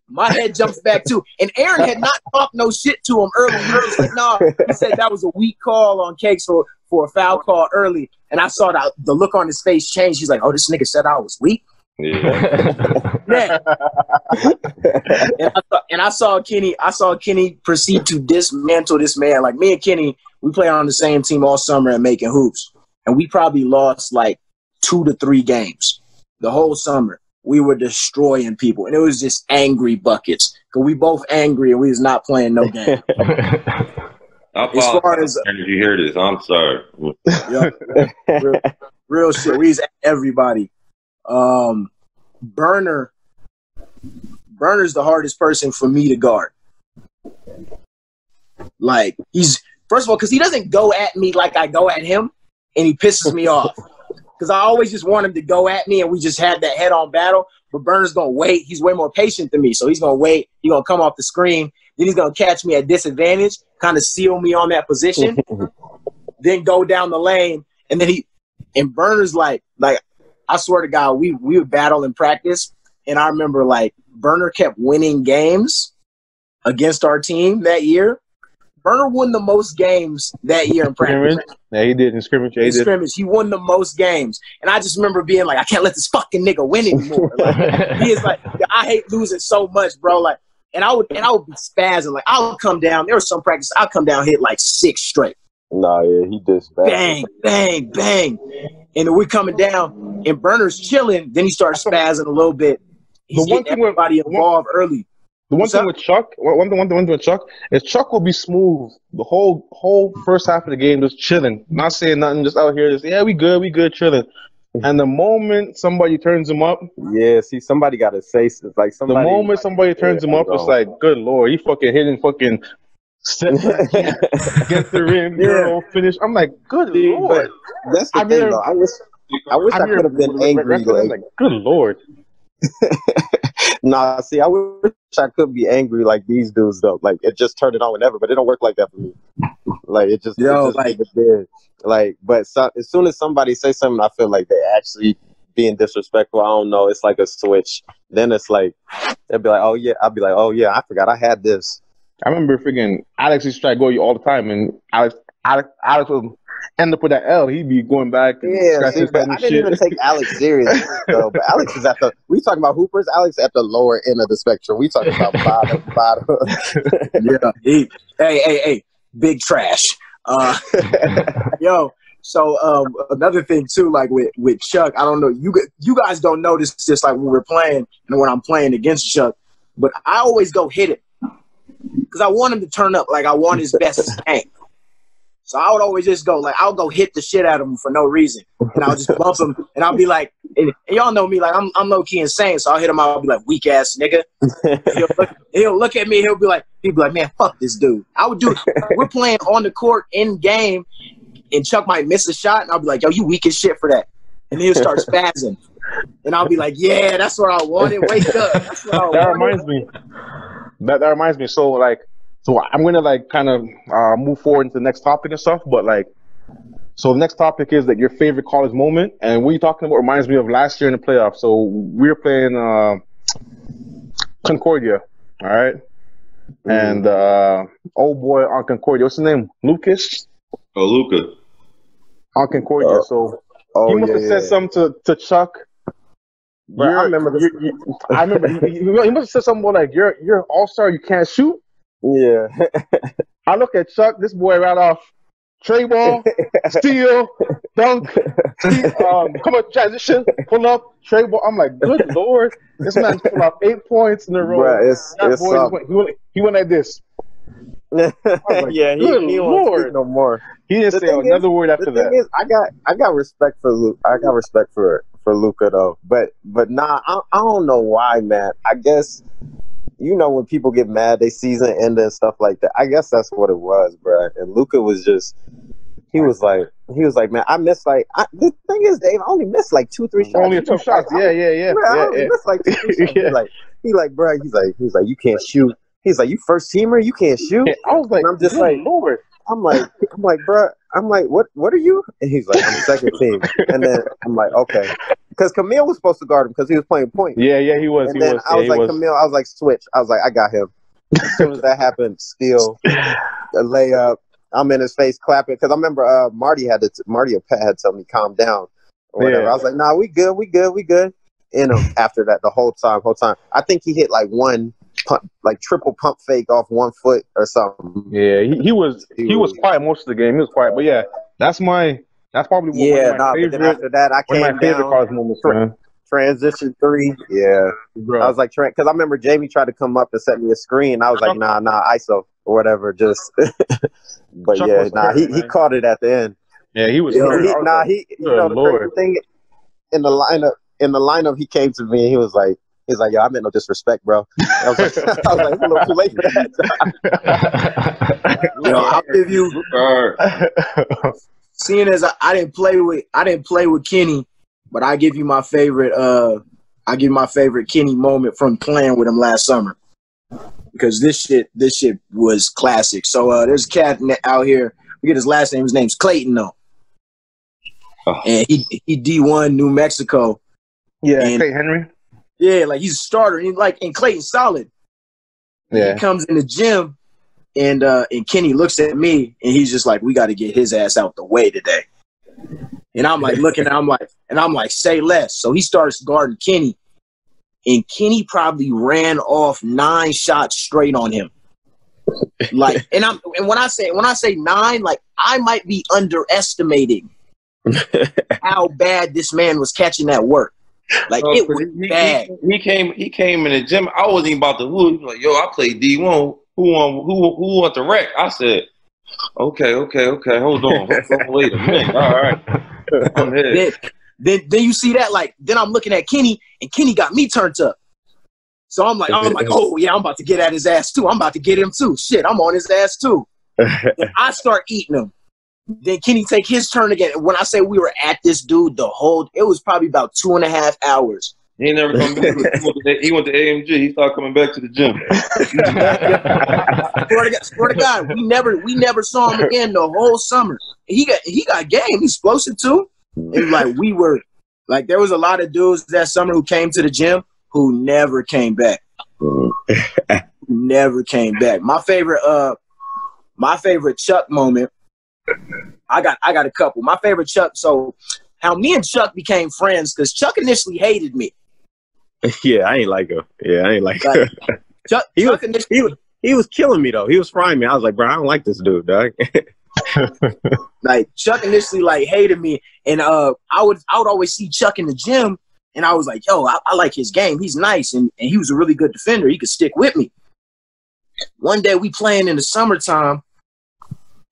My head jumps back too. And Aaron had not talked no shit to him early. He was like, no, he said that was a weak call on Cakes for a foul call early. And I saw the look on his face change. He's like, oh, this nigga said I was weak. Yeah. And I saw Kenny proceed to dismantle this man. Like me and Kenny, we played on the same team all summer at Making Hoops. And we probably lost like 2 to 3 games the whole summer. We were destroying people. And it was just angry buckets. Because we both angry and we was not playing no game. As far as if you hear this, I'm sorry. Real shit. We was at everybody. Burner's the hardest person for me to guard. Like he's first of all, because he doesn't go at me like I go at him, and he pisses me off. Because I always just want him to go at me, and we just had that head-on battle. But Burner's gonna wait. He's way more patient than me, so he's gonna wait. He's gonna come off the screen. Then he's gonna catch me at disadvantage, kind of seal me on that position, then go down the lane, and then Burner's like. I swear to God, we would battle in practice, and I remember like Burner kept winning games against our team that year. Burner won the most games that year in practice. Yeah, he did in scrimmage. In scrimmage, he won the most games, and I just remember being like, I can't let this fucking nigga win anymore. Like, he is like, I hate losing so much, bro. Like, and I would be spazzing. Like, I would come down. There was some practice. I'd come down, hit like 6 straight. Nah, yeah, he did spaz. Bang, bang, bang. And then we're coming down, and Burner's chilling. Then he starts spazzing a little bit. He's getting everybody involved early. The one thing with Chuck is Chuck will be smooth the whole first half of the game, just chilling, not saying nothing, just out here, just we good, chilling. And the moment somebody turns him up, see, somebody got to say it's like somebody. The moment somebody turns him up, it's like, good lord, he fucking hitting fucking. Get the rim, finish. I'm like, good lord. That's the thing, though. I wish I could have been angry. Like, good lord. Nah, see, I wish I could be angry like these dudes, though. Like, it just turned it on whenever, but it don't work like that for me. Like, it just did. Like, but as soon as somebody says something, I feel like they actually being disrespectful. I don't know. It's like a switch. Then it's like they'll be like, oh yeah. I'll be like, oh yeah, I forgot I had this. I remember freaking Alex used to try to go you all the time, and Alex would end up with that L. He'd be going back. Yeah, see, but I didn't even take Alex serious, though. But Alex is we talking about hoopers. Alex at the lower end of the spectrum. We talking about bottom. Yeah. Hey, big trash. Yo. So another thing too, like with Chuck, I don't know. You guys don't notice just like when we're playing and when I'm playing against Chuck, but I always go hit it. Because I want him to turn up, like I want his best game. So I would always just go, like, I'll go hit the shit out of him for no reason. And I'll just bump him, and I'll be like, and y'all know me, like, I'm low-key insane, so I'll hit him out, I'll be like, weak-ass nigga. He'll look at me, he'll be like, man, fuck this dude. We're playing on the court, in game, and Chuck might miss a shot, and I'll be like, yo, you weak as shit for that. And then he'll start spazzing. And I'll be like, yeah, that's what I wanted. Wake up. That's what I wanted. That reminds me. So I'm gonna like kind of move forward into the next topic and stuff. But like, so the next topic is like your favorite college moment, and what you're talking about reminds me of last year in the playoffs. So we were playing Concordia, all right, and old boy on Concordia, what's his name? Lucas. Oh, Luca. On Concordia. He must have said something to Chuck. But I remember this. I remember he must have said something about like you're an all-star, you can't shoot. Yeah. I look at Chuck, this boy right off tray ball, steal, dunk, come up, transition, pull up, tray ball. I'm like, good lord, this man's pulled off 8 points in a row. Bruh, he went like this. Yeah, he won't speak no more. He didn't say another word after that. Is, I got respect for Luke. I got respect for Luka though. But nah, I don't know why, man. I guess when people get mad, they season end and stuff like that. I guess that's what it was, bro. And Luka was just. He was like, man, I missed the thing is, Dave, I only missed like 2-3 shots. Only 2 shots. Yeah. I only missed like 2-3 shots. Yeah. He's like, bro, he's like, you can't shoot. He's like, you first teamer, you can't shoot. I was like, and I'm just like, Lord. I'm like, bro. I'm like, what are you? And he's like, I'm second team. And then I'm like, okay, because Camille was supposed to guard him because he was playing point. Yeah, he was. And then I was like, Camille, I was like, switch. I was like, I got him. As soon as that happened, steal, a layup. I'm in his face clapping because I remember Marty or Pat had told me calm down or whatever. I was like, nah, we good. And after that, the whole time, I think he hit like one pump, like triple pump fake off 1 foot or something. Yeah, he was quiet most of the game. He was quiet, but yeah, that's probably one of my favorite. But then after that, I came down. College moments, man. Transition 3, yeah. Bro. I was like, because I remember Jamie tried to come up and set me a screen. I was like, nah, ISO or whatever, just. But Chuck he caught it at the end. Yeah, he was. The thing in the lineup, he came to me and he was like, yo, I meant no disrespect, bro. I was like, it's a little too late for that. I'll give you. Seeing as I didn't play with Kenny, but I give you my favorite. I give my favorite Kenny moment from playing with him last summer. Because this shit was classic. So there's a cat out here. We get his last name. His name's Clayton though, and he D1 New Mexico. Yeah, Clayton Henry. Yeah, like he's a starter. And Clayton's solid. Yeah, he comes in the gym, and Kenny looks at me, and he's just like, "We got to get his ass out the way today." And I'm like looking, I'm like, say less. So he starts guarding Kenny. And Kenny probably ran off 9 shots straight on him. Like, and when I say 9, like I might be underestimating how bad this man was catching that work. Like it was bad. He came in the gym. I wasn't even about to whoop. He was like, yo, I played D1. Who want the wreck? I said, okay. Hold on, wait a minute. All right, I'm here. Then you see that, like, then I'm looking at Kenny, and Kenny got me turned up. So I'm like, oh, yeah, I'm about to get at his ass, too. I'm about to get him, too. Shit, I'm on his ass, too. And I start eating him. Then Kenny take his turn again. When I say we were at this dude, it was probably about 2.5 hours. He ain't never come back. He went to AMG. He started coming back to the gym. Swear to God, we never saw him again the whole summer. He got game, explosive, too. And like we were, like there was a lot of dudes that summer who came to the gym who never came back. Never came back. My favorite Chuck moment. I got a couple. My favorite Chuck. So how me and Chuck became friends because Chuck initially hated me. Yeah, I ain't like him. Chuck he was killing me though. He was frying me. I was like, bro, I don't like this dude, dog. Like Chuck initially like hated me, and I would always see Chuck in the gym, and I was like, yo, I like his game. He's nice, and he was a really good defender. He could stick with me. One day we playing in the summertime,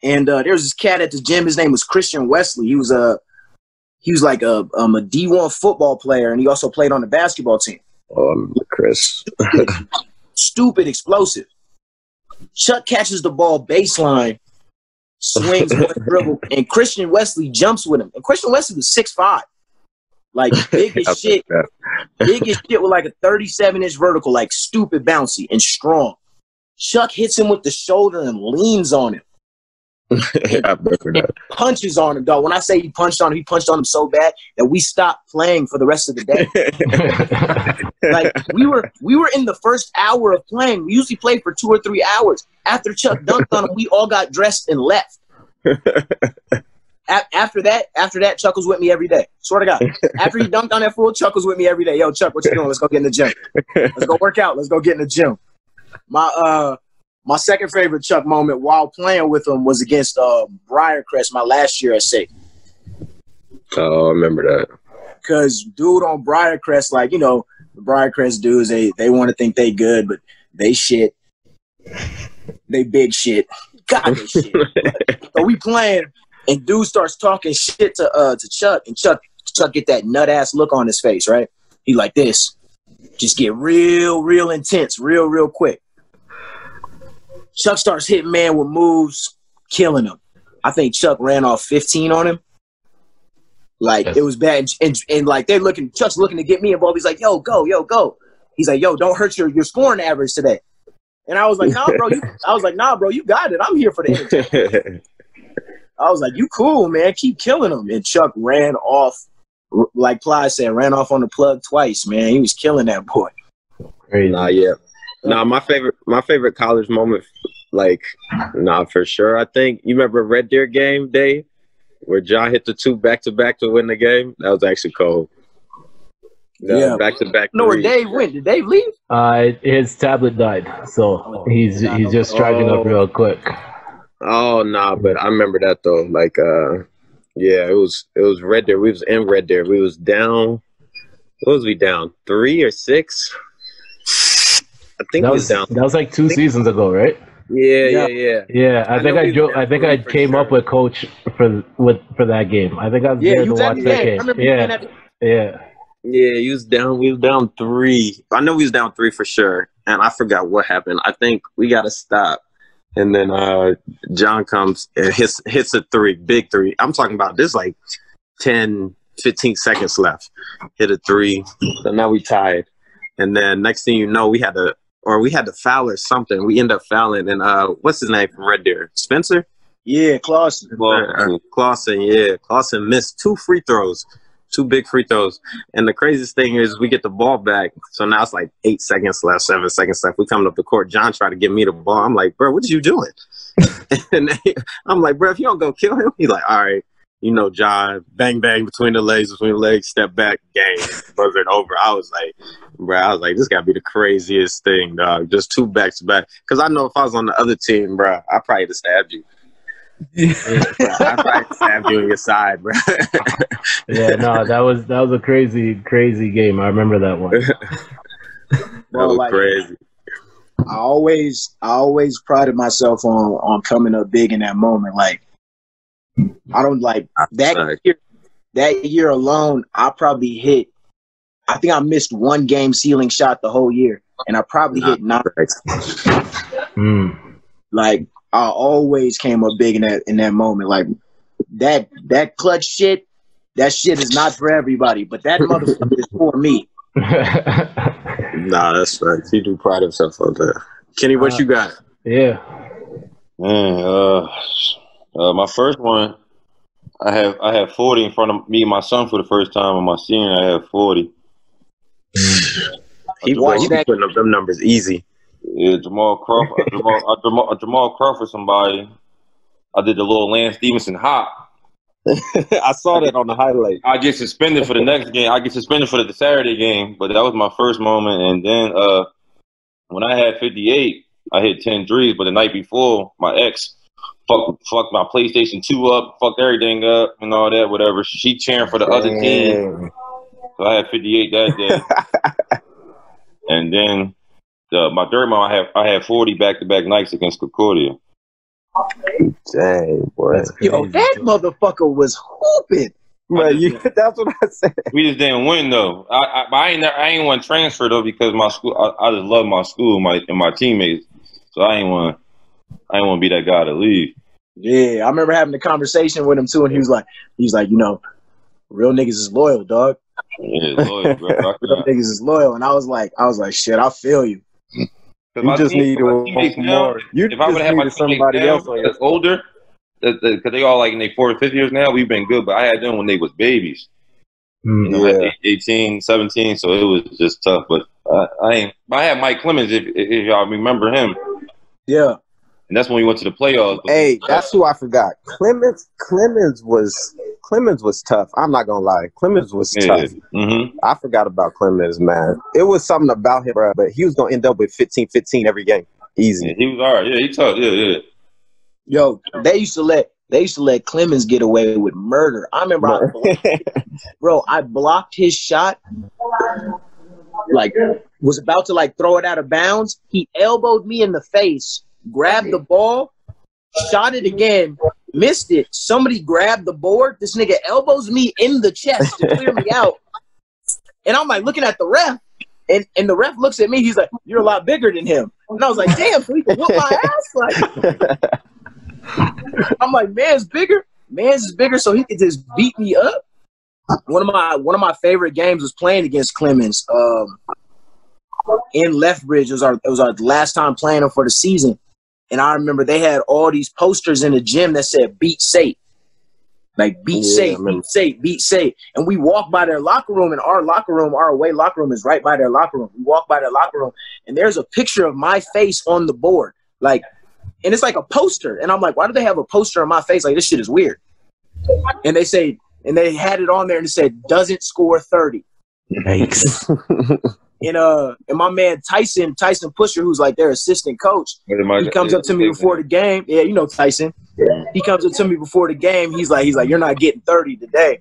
and there was this cat at the gym. His name was Christian Wesley. He was like a D1 football player, and he also played on the basketball team. Oh, Chris. Stupid explosive. Chuck catches the ball baseline, swings one dribble, and Christian Wesley jumps with him. And Christian Wesley was 6'5", like big as shit. Big as shit with like a 37-inch vertical, like stupid bouncy and strong. Chuck hits him with the shoulder and leans on him. And punches on him, dog. When I say he punched on him so bad that we stopped playing for the rest of the day. Like we were in the first hour of playing. We usually play for 2 or 3 hours. After Chuck dunked on him, we all got dressed and left. After that, Chuck was with me every day. Swear to God. After he dunked on that fool, Chuck was with me every day. Yo, Chuck, what you doing? Let's go get in the gym. Let's go work out. Let's go get in the gym. My second favorite Chuck moment while playing with him was against Briarcrest my last year at SAIT. Oh, I remember that. Because dude on Briarcrest, like, you know, the Briarcrest dudes, they want to think they good, but they shit. they big shit. God, they shit. So we playing, and dude starts talking shit to Chuck, and Chuck get that nut ass look on his face, right? He like this, just get real intense, real quick. Chuck starts hitting man with moves, killing him. I think Chuck ran off 15 on him. Like, it was bad. And like, Chuck's looking to get me involved. He's like, yo, go. He's like, yo, don't hurt your scoring average today. And I was like, nah, bro, you got it. I'm here for the entertainment. I was like, you cool, man. Keep killing him. And Chuck ran off, like Ply said, ran off on the plug twice, man. He was killing that boy. Crazy. Nah, yeah. Nah, my favorite college moment, like, for sure. I think you remember Red Deer game day where John hit the 2 back-to-back to win the game? That was actually cold. Yeah, back-to-back. No, where Dave went? Did Dave leave? His tablet died, so he's just charging up real quick. Oh nah, but I remember that though. Like, yeah, it was Red Deer. We was in Red Deer. We was down. What was we down? 3 or 6? I think we was down. That was like 2 seasons ago, right? Yeah. I think I came up with Coach for that game. I think I was there to watch that game. Yeah, he was down. We was down 3. I know we was down 3 for sure, and I forgot what happened. I think we got to stop, and then John comes and hits a 3, big 3. I'm talking about this like 10, 15 seconds left. Hit a 3, so now we tied, and then next thing you know, we had to foul or something. We end up fouling, and what's his name from Red Deer? Spencer? Yeah, Clausen. Clausen, yeah. Clausen missed 2 free throws. 2 big free throws. And the craziest thing is we get the ball back. So now it's like 8 seconds left, 7 seconds left. We coming up the court. John tried to give me the ball. I'm like, bro, what are you doing? And I'm like, bro, if you don't go kill him, he's like, all right. You know, John, bang, bang, between the legs, step back, game, buzzer it over. I was like, this got to be the craziest thing, dog. Just 2 back-to-back. Because I know if I was on the other team, bro, I probably would have stabbed you. I probably stabbed you in your side, bro. Yeah, no, that was a crazy game. I remember that one. That was crazy. I always prided myself on coming up big in that moment. Like, I don't like that year alone. I think I missed 1 game ceiling shot the whole year, and I probably hit 9. Like, I always came up big in that moment. Like, that clutch shit, that shit is not for everybody, but that motherfucker is for me. Nah, that's right. He do pride himself on that. Kenny, what you got? Yeah. Man, my first one, I have 40 in front of me and my son for the first time. On my senior, I have 40. He be putting up them numbers easy. Yeah, Jamal Crawford. Jamal Crawford, somebody. I did the little Lance Stevenson hop. I saw that on the highlight. I get suspended for the next game. I get suspended for the Saturday game, but that was my first moment. And then when I had 58, I hit 10 threes. But the night before, my ex fucked my PlayStation 2 up, fucked everything up, and all that, whatever. She cheering for the other team. So I had 58 that day. And then my third month, I had 40 back-to-back nights against Concordia. Dang, boy. Yo, that motherfucker was hooping. That's what I said. We just didn't win though. I ain't want to transfer though because my school. I just love my school, and my teammates. So I ain't want to be that guy to leave. Yeah, I remember having a conversation with him too, and he was like, you know, real niggas is loyal, dog. Yeah, loyal, bro. Real niggas is loyal, and I was like, shit, I feel you. You just need more. If I would have had somebody else that's older, because they all like in their 4th or 5th years now, we've been good. But I had them when they was babies, 18, 17. So it was just tough. But I had Mike Clemens, if y'all remember him. Yeah, and that's when we went to the playoffs. Hey, that's who I forgot. Clemens was tough. I'm not gonna lie. Clemens was tough. Mm-hmm. I forgot about Clemens, man. It was something about him, bro, but he was gonna end up with 15-15 every game. Easy. Yeah, he was all right. Yeah, he tough. Yeah. Yo, they used to let Clemens get away with murder. I remember, I blocked his shot. Like, was about to like throw it out of bounds. He elbowed me in the face grabbed the ball, shot it again, missed it. Somebody grabbed the board. This nigga elbows me in the chest to clear me out. And I'm like looking at the ref, and the ref looks at me. He's like, "You're a lot bigger than him." And I was like, "Damn, so he can whoop my ass!" Like, I'm like, "Man's bigger. Man's is bigger, so he could just beat me up." One of my favorite games was playing against Clemens in Lethbridge. It was our last time playing them for the season, and I remember they had all these posters in the gym that said "Beat SAIT." Like beat SAIT, beat SAIT, beat SAIT. And we walk by their locker room, and our away locker room is right by their locker room. We walk by their locker room, and there's a picture of my face on the board. Like, and it's like a poster. And I'm like, why do they have a poster of my face? Like, this shit is weird. And they had it on there and it said, "Doesn't score 30. Yikes. And my man Tyson Pusher, who's like their assistant coach, he comes up to me before the game. Yeah, you know Tyson. He comes up to me before the game. He's like, "You're not getting 30 today.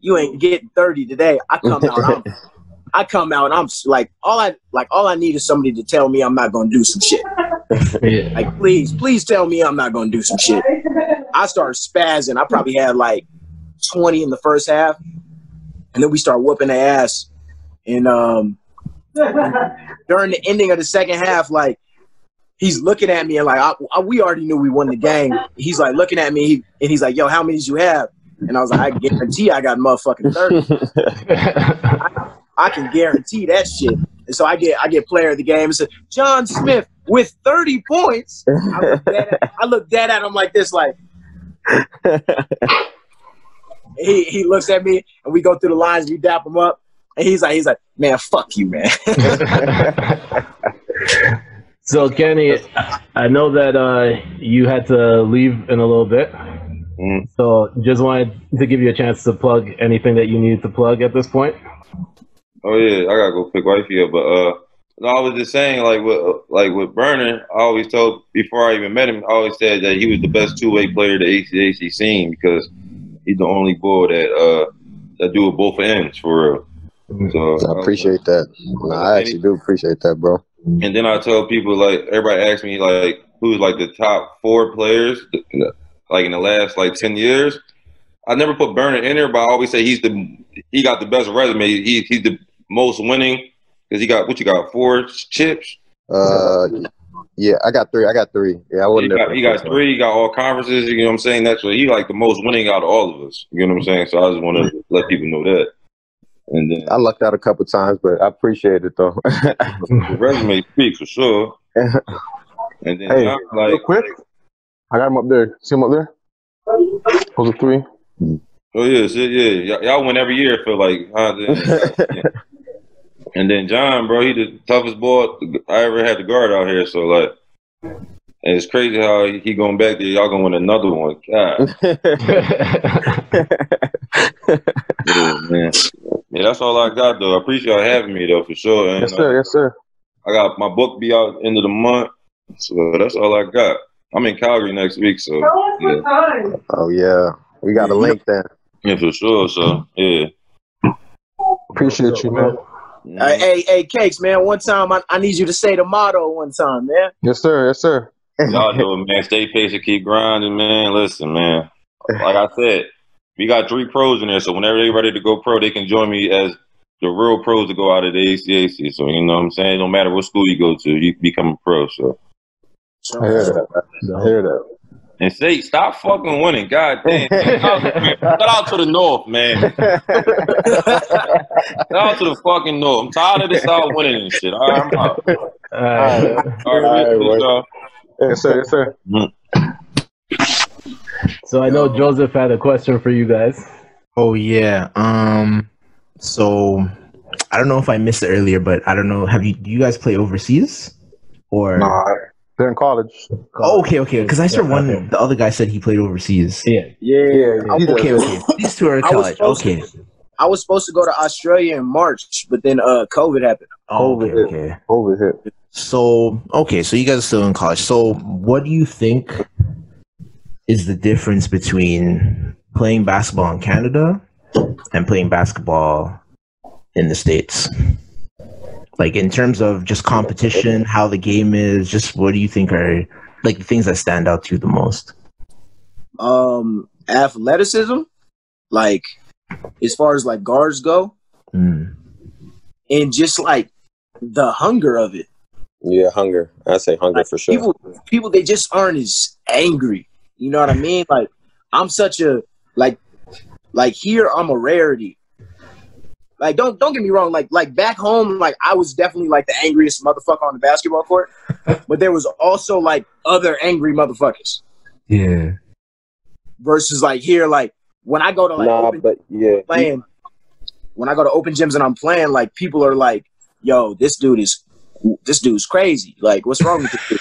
You ain't getting 30 today." I come out and I'm like, all I need is somebody to tell me I'm not gonna do some shit. Like, please tell me I'm not gonna do some shit. I started spazzing. I probably had like 20 in the first half, and then we start whooping their ass. And during the ending of the second half, like, he's looking at me and like, we already knew we won the game. He's like looking at me and he's like, "Yo, how many did you have?" And I was like, "I guarantee I got motherfucking 30. I can guarantee that shit." And so I get player of the game. It's John Smith with 30 points. I look dead at him like this, like. He looks at me and we go through the lines. We dap him up, and he's like, "Man, fuck you, man." So, Kenny, I know that you had to leave in a little bit. So just wanted to give you a chance to plug anything that you needed to plug at this point. Oh, yeah, I got to go pick wifey up. But no, I was just saying, with Vernon, I always told, before I even met him, I always said that he was the best two-way player the ACAC seen, because he's the only boy that do it both ends, for real. So I appreciate that. No, I actually do appreciate that, bro. And then I tell people, like, everybody asks me, like, who's, like, the top 4 players, like, in the last, like, 10 years. I never put Burnett in there, but I always say he got the best resume. He's the most winning, because he got 4 chips? Yeah, I got 3. Yeah, I wasn't there. He got 3. He got all conferences. You know what I'm saying? That's what he like the most winning out of all of us. You know what I'm saying? So I just want to let people know that. And then I lucked out a couple times, but I appreciate it though. The resume speaks for sure. And then Hey, real quick, I got him up there. See him up there? Those are 3. Oh yeah, y'all win every year. I feel like. Yeah. And then John, bro, he the toughest boy I ever had to guard out here. So like, and it's crazy how he going back there. Y'all gonna win another one. God. Yeah, man. Yeah, that's all I got though. I appreciate y'all having me though, for sure. And, Yes, sir. Yes, sir. I got my book be out end of the month, so that's all I got. I'm in Calgary next week, so yeah. Oh yeah, we got a link there. Yeah, for sure. So yeah. Appreciate you, man. Hey, Cakes, man. One time, I need you to say the motto one time, man. Yes, sir. Yes, sir. Y'all know it, man. Stay patient, keep grinding, man. Listen, man. Like I said, we got 3 pros in there, so whenever they're ready to go pro, they can join me as the real pros to go out of the ACAC. So, you know what I'm saying? No matter what school you go to, you become a pro. So I hear that. I hear that. And say, stop fucking winning. God damn. Shout out to the North, man. Shout out to the fucking North. I'm tired of this all winning and shit. All right, I'm out. All right. Yes, sir. Yes, sir. So I know Joseph had a question for you guys. Oh yeah. So I don't know if I missed it earlier, but I don't know. Do you guys play overseas? Or Nah, they're in college. Oh, okay. Because I saw the other guy said he played overseas. Yeah. Okay. These 2 are in college. Okay. I was supposed to go to Australia in March, but then COVID happened. Oh, okay. COVID hit. So you guys are still in college. So what do you think is the difference between playing basketball in Canada and playing basketball in the States? Like in terms of just competition, how the game is, just what do you think are like the things that stand out to you the most? Athleticism, like as far as like guards go, and just like the hunger of it. Yeah, hunger. I say hunger like, for sure. People, they just aren't as angry. You know what I mean? Like I'm such a like here I'm a rarity. Like don't get me wrong. Like back home, like I was definitely like the angriest motherfucker on the basketball court, but there was also like other angry motherfuckers. Yeah. Versus like here, like when I go to like playing, when I go to open gyms and I'm playing, like people are like, "Yo, this dude's crazy. Like, what's wrong with this dude?"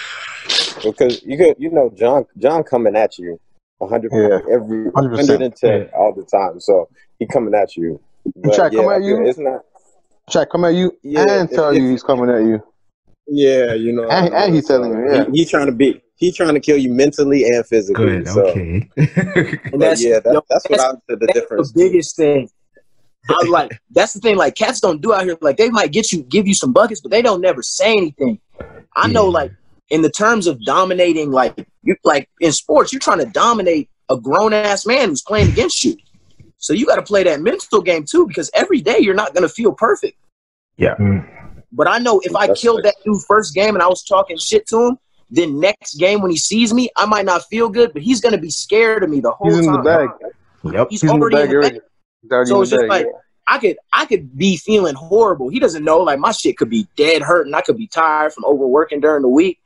Because you know, John coming at you 100%, every 110 all the time. So he coming at you. Shaq come at you. It's not. Shaq come at you and tell you he's coming at you. Yeah, you know, and he's telling you. Yeah, he's trying to kill you mentally and physically. Good. So. Okay. And that's what I said. The difference. The biggest thing. I like that's the thing. Like cats don't do out here. Like they might give you some buckets, but they don't never say anything. I know, like in the terms of dominating, like in sports, you're trying to dominate a grown ass man who's playing against you. So you got to play that mental game too, because every day you're not going to feel perfect. Yeah. But I know if I killed that dude first game and I was talking shit to him, then next game when he sees me, I might not feel good, but he's going to be scared of me the whole time. He's in the bag. Yep. He's already in the bag. So it's just like I could be feeling horrible. He doesn't know. Like my shit could be dead hurt, and I could be tired from overworking during the week.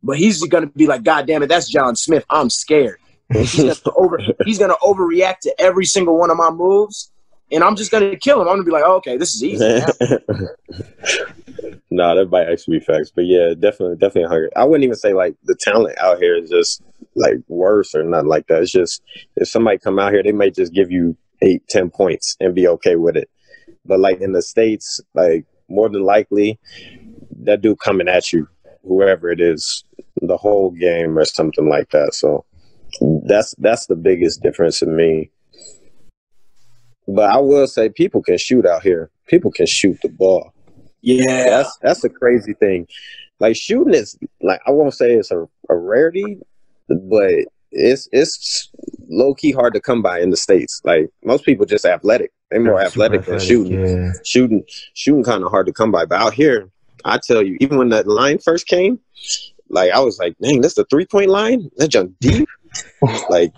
But he's going to be like, "God damn it, that's John Smith. I'm scared." He's gonna overreact to every single one of my moves, and I'm just gonna kill him. I'm gonna be like, oh, okay, this is easy. Nah, that might actually be facts, but yeah, definitely hunger. I wouldn't even say like the talent out here is just like worse or nothing like that. It's just if somebody come out here, they might just give you 8-10 points and be okay with it. But like in the States, like more than likely, that dude coming at you, whoever it is, the whole game or something like that. So. That's the biggest difference in me. But I will say people can shoot out here. People can shoot the ball. Yeah. That's a crazy thing. Like shooting is like I won't say it's a rarity, but it's low key hard to come by in the States. Like most people just athletic. They're more athletic than shooting. Yeah. Shooting kind of hard to come by. But out here, I tell you, even when that line first came, like I was like, dang, that's the 3-point line? That jump deep? Like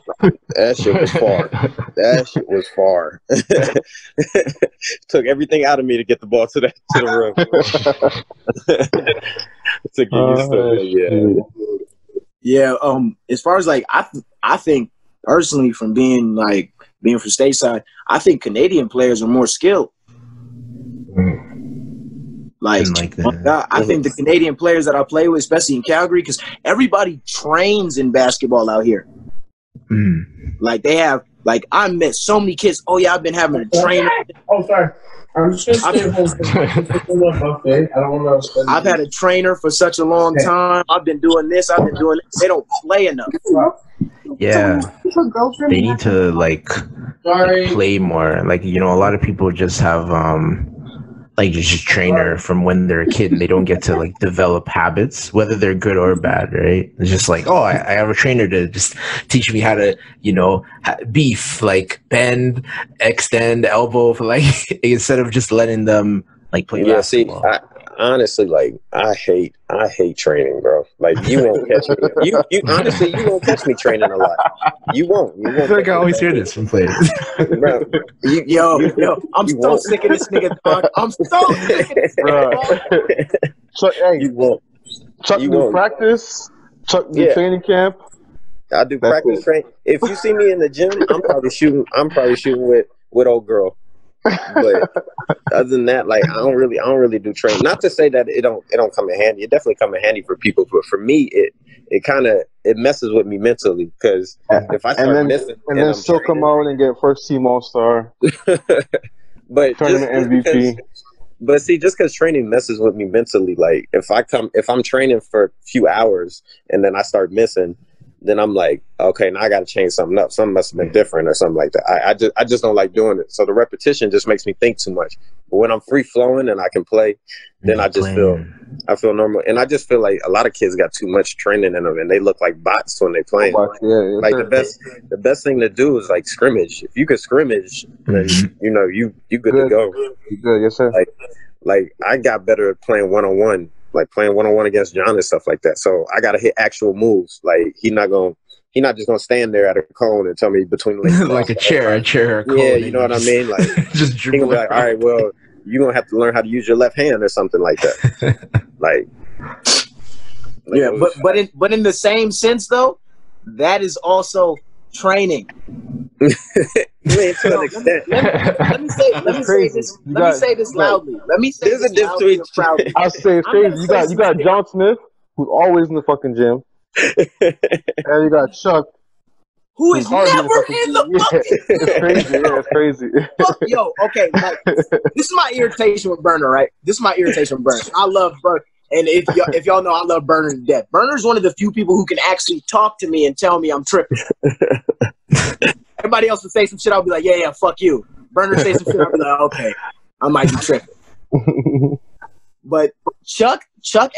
that shit was far. That shit was far. Took everything out of me to get the ball to the rim. To get used to it, yeah. As far as like I think personally from being from stateside, I think Canadian players are more skilled. I think the Canadian players that I play with, especially in Calgary, because everybody trains in basketball out here. Like they have, like I met so many kids. Oh yeah, I've been having a trainer. Oh sorry, I'm just gonna stay I don't want to. I've had a trainer for such a long time. I've been doing this. I've been doing this. They don't play enough. Yeah, they need to like play more. Like a lot of people just have like just a trainer from when they're a kid and they don't get to like develop habits, whether they're good or bad, right? It's just like, oh, I have a trainer to just teach me how to, beef, like bend, extend, elbow, for like instead of just letting them like play basketball. See, honestly, like I hate training, bro. Like you won't catch me. You honestly, you won't catch me training a lot. You won't. I feel like I always hear this from players. Bro, yo, I'm so sick of this nigga, dog. I'm so sick of this nigga. So hey, you won't. Chuck do practice. Chuck do training camp. I do practice training. If you see me in the gym, I'm probably shooting with old girl. But other than that, like I don't really do training. Not to say that it don't come in handy. It definitely come in handy for people, but for me, it kind of messes with me mentally because if I start missing, and then still come out and get first team All-Star, but tournament MVP. But see, just because training messes with me mentally, like if I'm training for a few hours and then I start missing, then I'm like, okay, now I got to change something up. Something must have been different or something like that. I just don't like doing it. So the repetition just makes me think too much. But when I'm free flowing and I can play, then I just feel I feel normal, and I just feel like a lot of kids got too much training in them, and they look like bots when they playing. Like the best thing to do is like scrimmage. If you could scrimmage, then you good to go. You good, yes sir. Like I got better at playing 1-on-1, like playing 1-on-1 against John and stuff like that. So I got to hit actual moves. Like he not just gonna stand there at a cone and tell me between legs. Like a chair. Yeah, you know what I mean. Like just he gonna be like, all right, well, you're gonna have to learn how to use your left hand or something like that. Yeah, but in the same sense though, that is also training. To an extent. Let me say this loudly. Let me say this loudly and proudly. I say it's crazy. You got John Smith, who's always in the fucking gym, and you got Chuck, who is never in the fucking. It's crazy. Yeah, it's crazy. Yo, okay, like, this is my irritation with Burner, right? This is my irritation with Burner. I love Burner. And if y'all know, I love Burner to death. Burner's one of the few people who can actually talk to me and tell me I'm tripping. Everybody else would say some shit, I'll be like, yeah, fuck you. Burner say some shit, I'll be like, okay, I might be tripping. But Chuck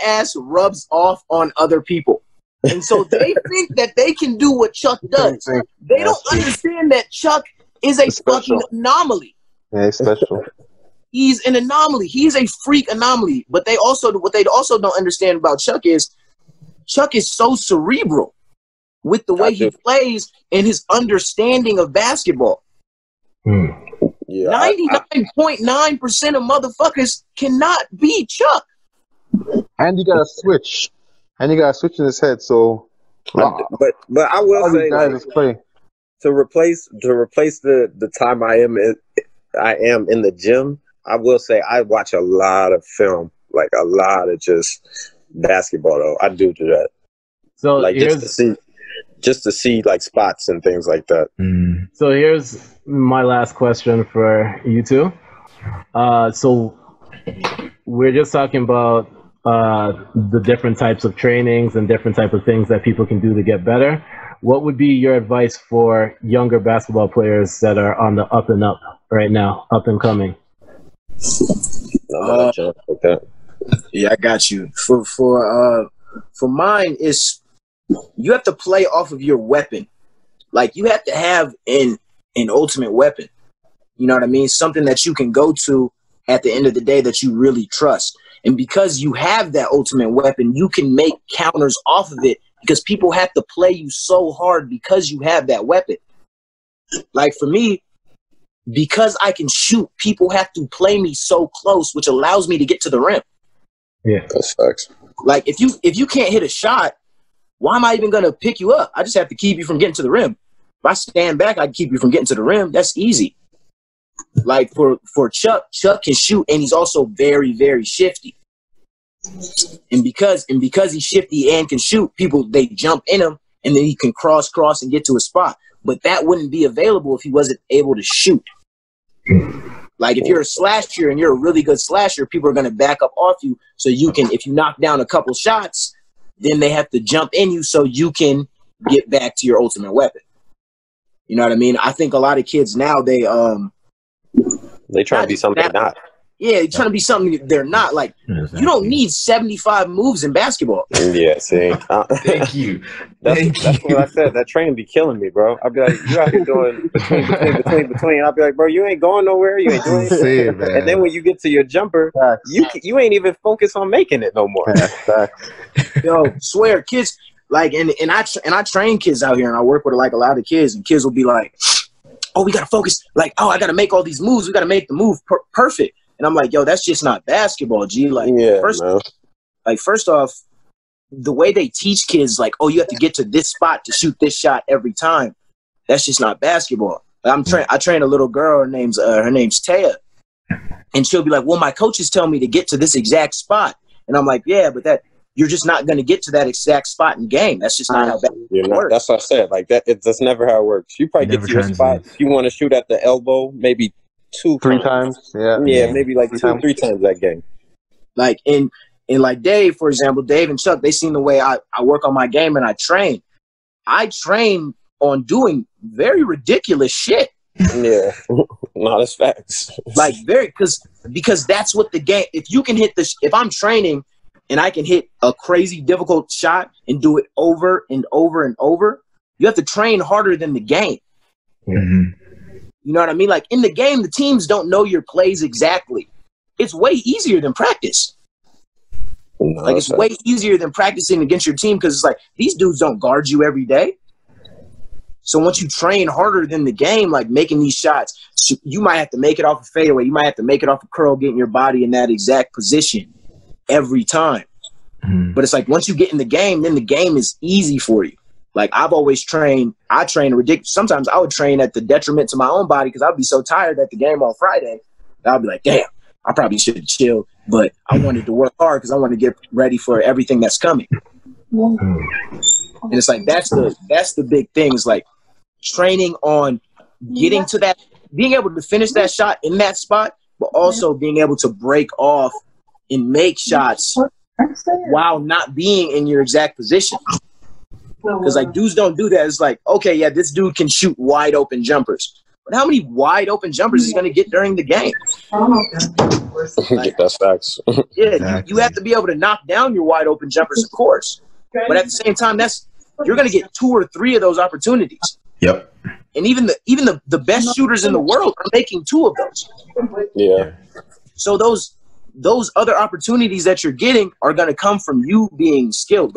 ass rubs off on other people. And so they think that they can do what Chuck does. They don't understand that Chuck is a fucking anomaly. Yeah, he's special. He's an anomaly. He's a freak anomaly. But what they also don't understand about Chuck is so cerebral with the way he plays and his understanding of basketball. 99.9% of motherfuckers cannot beat Chuck. And you got to switch. And you got to switch in his head. So, but I will say, to replace the time I am in the gym, I will say I watch a lot of film, like a lot of just basketball. Though I do that. So like just to see like spots and things like that. So here's my last question for you two. So we're just talking about the different types of trainings and different type of things that people can do to get better. What would be your advice for younger basketball players that are on the up and up right now, up and coming? Yeah, I got you. For mine, is you have to play off of your weapon. Like you have to have an ultimate weapon. You know what I mean? Something that you can go to at the end of the day that you really trust. And because you have that ultimate weapon, you can make counters off of it because people have to play you so hard because you have that weapon. Like for me, because I can shoot, people have to play me so close, which allows me to get to the rim. Yeah, that's facts. Like if you can't hit a shot, why am I even gonna pick you up? I just have to keep you from getting to the rim. If I stand back, I can keep you from getting to the rim. That's easy. Like for Chuck can shoot, and he's also very, very shifty. And because he's shifty and can shoot, people they jump in him, and then he can cross and get to a spot. But that wouldn't be available if he wasn't able to shoot. Like if you're a slasher and you're a really good slasher, people are going to back up off you so you can, if you knock down a couple shots, then they have to jump in you so you can get back to your ultimate weapon. You know what I mean? I think a lot of kids now, they try to be something they're not. Yeah, they're trying to be something they're not. Like, you don't need 75 moves in basketball. Yeah, see. Thank you. That's what I said. That training be killing me, bro. I'll be like, you out here doing between. I'll be like, bro, you ain't going nowhere. You ain't doing anything. And then when you get to your jumper, you ain't even focused on making it no more. Yo, swear, kids, like, and I train kids out here, and I work with like a lot of kids, and kids will be like, oh, we got to focus. Like, oh, I got to make all these moves. We got to make the move perfect. And I'm like, yo, that's just not basketball, G. Like, first off, the way they teach kids, like, oh, you have to get to this spot to shoot this shot every time. That's just not basketball. I train a little girl. Her name's Taya, and she'll be like, well, my coaches tell me to get to this exact spot, and I'm like, yeah, but you're just not going to get to that exact spot in game. That's just not how basketball works. That's what I said. Like that's never how it works. You probably get to your spot. If you want to shoot at the elbow, maybe 2-3 times. Yeah, maybe like 2-3 times that game. Like in like Dave, for example, Dave and Chuck, they seen the way I work on my game and I train. I train on doing very ridiculous shit. Yeah, no, that's facts. Like because that's what the game. If you can hit if I'm training and I can hit a crazy difficult shot and do it over and over and over, you have to train harder than the game. Mm-hmm. You know what I mean? Like in the game, the teams don't know your plays exactly. It's way easier than practice. No, Like it's way easier than practicing against your team because it's like these dudes don't guard you every day. So once you train harder than the game, like making these shots, you might have to make it off a fadeaway. You might have to make it off a curl, getting your body in that exact position every time. Mm-hmm. But it's like once you get in the game, then the game is easy for you. Like I've always trained, I train ridiculous. Sometimes I would train at the detriment to my own body because I'd be so tired at the game on Friday. I'd be like, damn, I probably should have chilled, but I wanted to work hard because I want to get ready for everything that's coming. And it's like that's the big thing is like training on getting to that, being able to finish that shot in that spot, but also being able to break off and make shots while not being in your exact position. Because like dudes don't do that. It's like, okay, yeah, this dude can shoot wide open jumpers. But how many wide open jumpers is he going to get during the game? Like, that's facts. Yeah, you have to be able to knock down your wide open jumpers, of course. But at the same time, you're going to get 2 or 3 of those opportunities. Yep. And even the best shooters in the world are making 2 of those. Yeah. So those other opportunities that you're getting are going to come from you being skilled.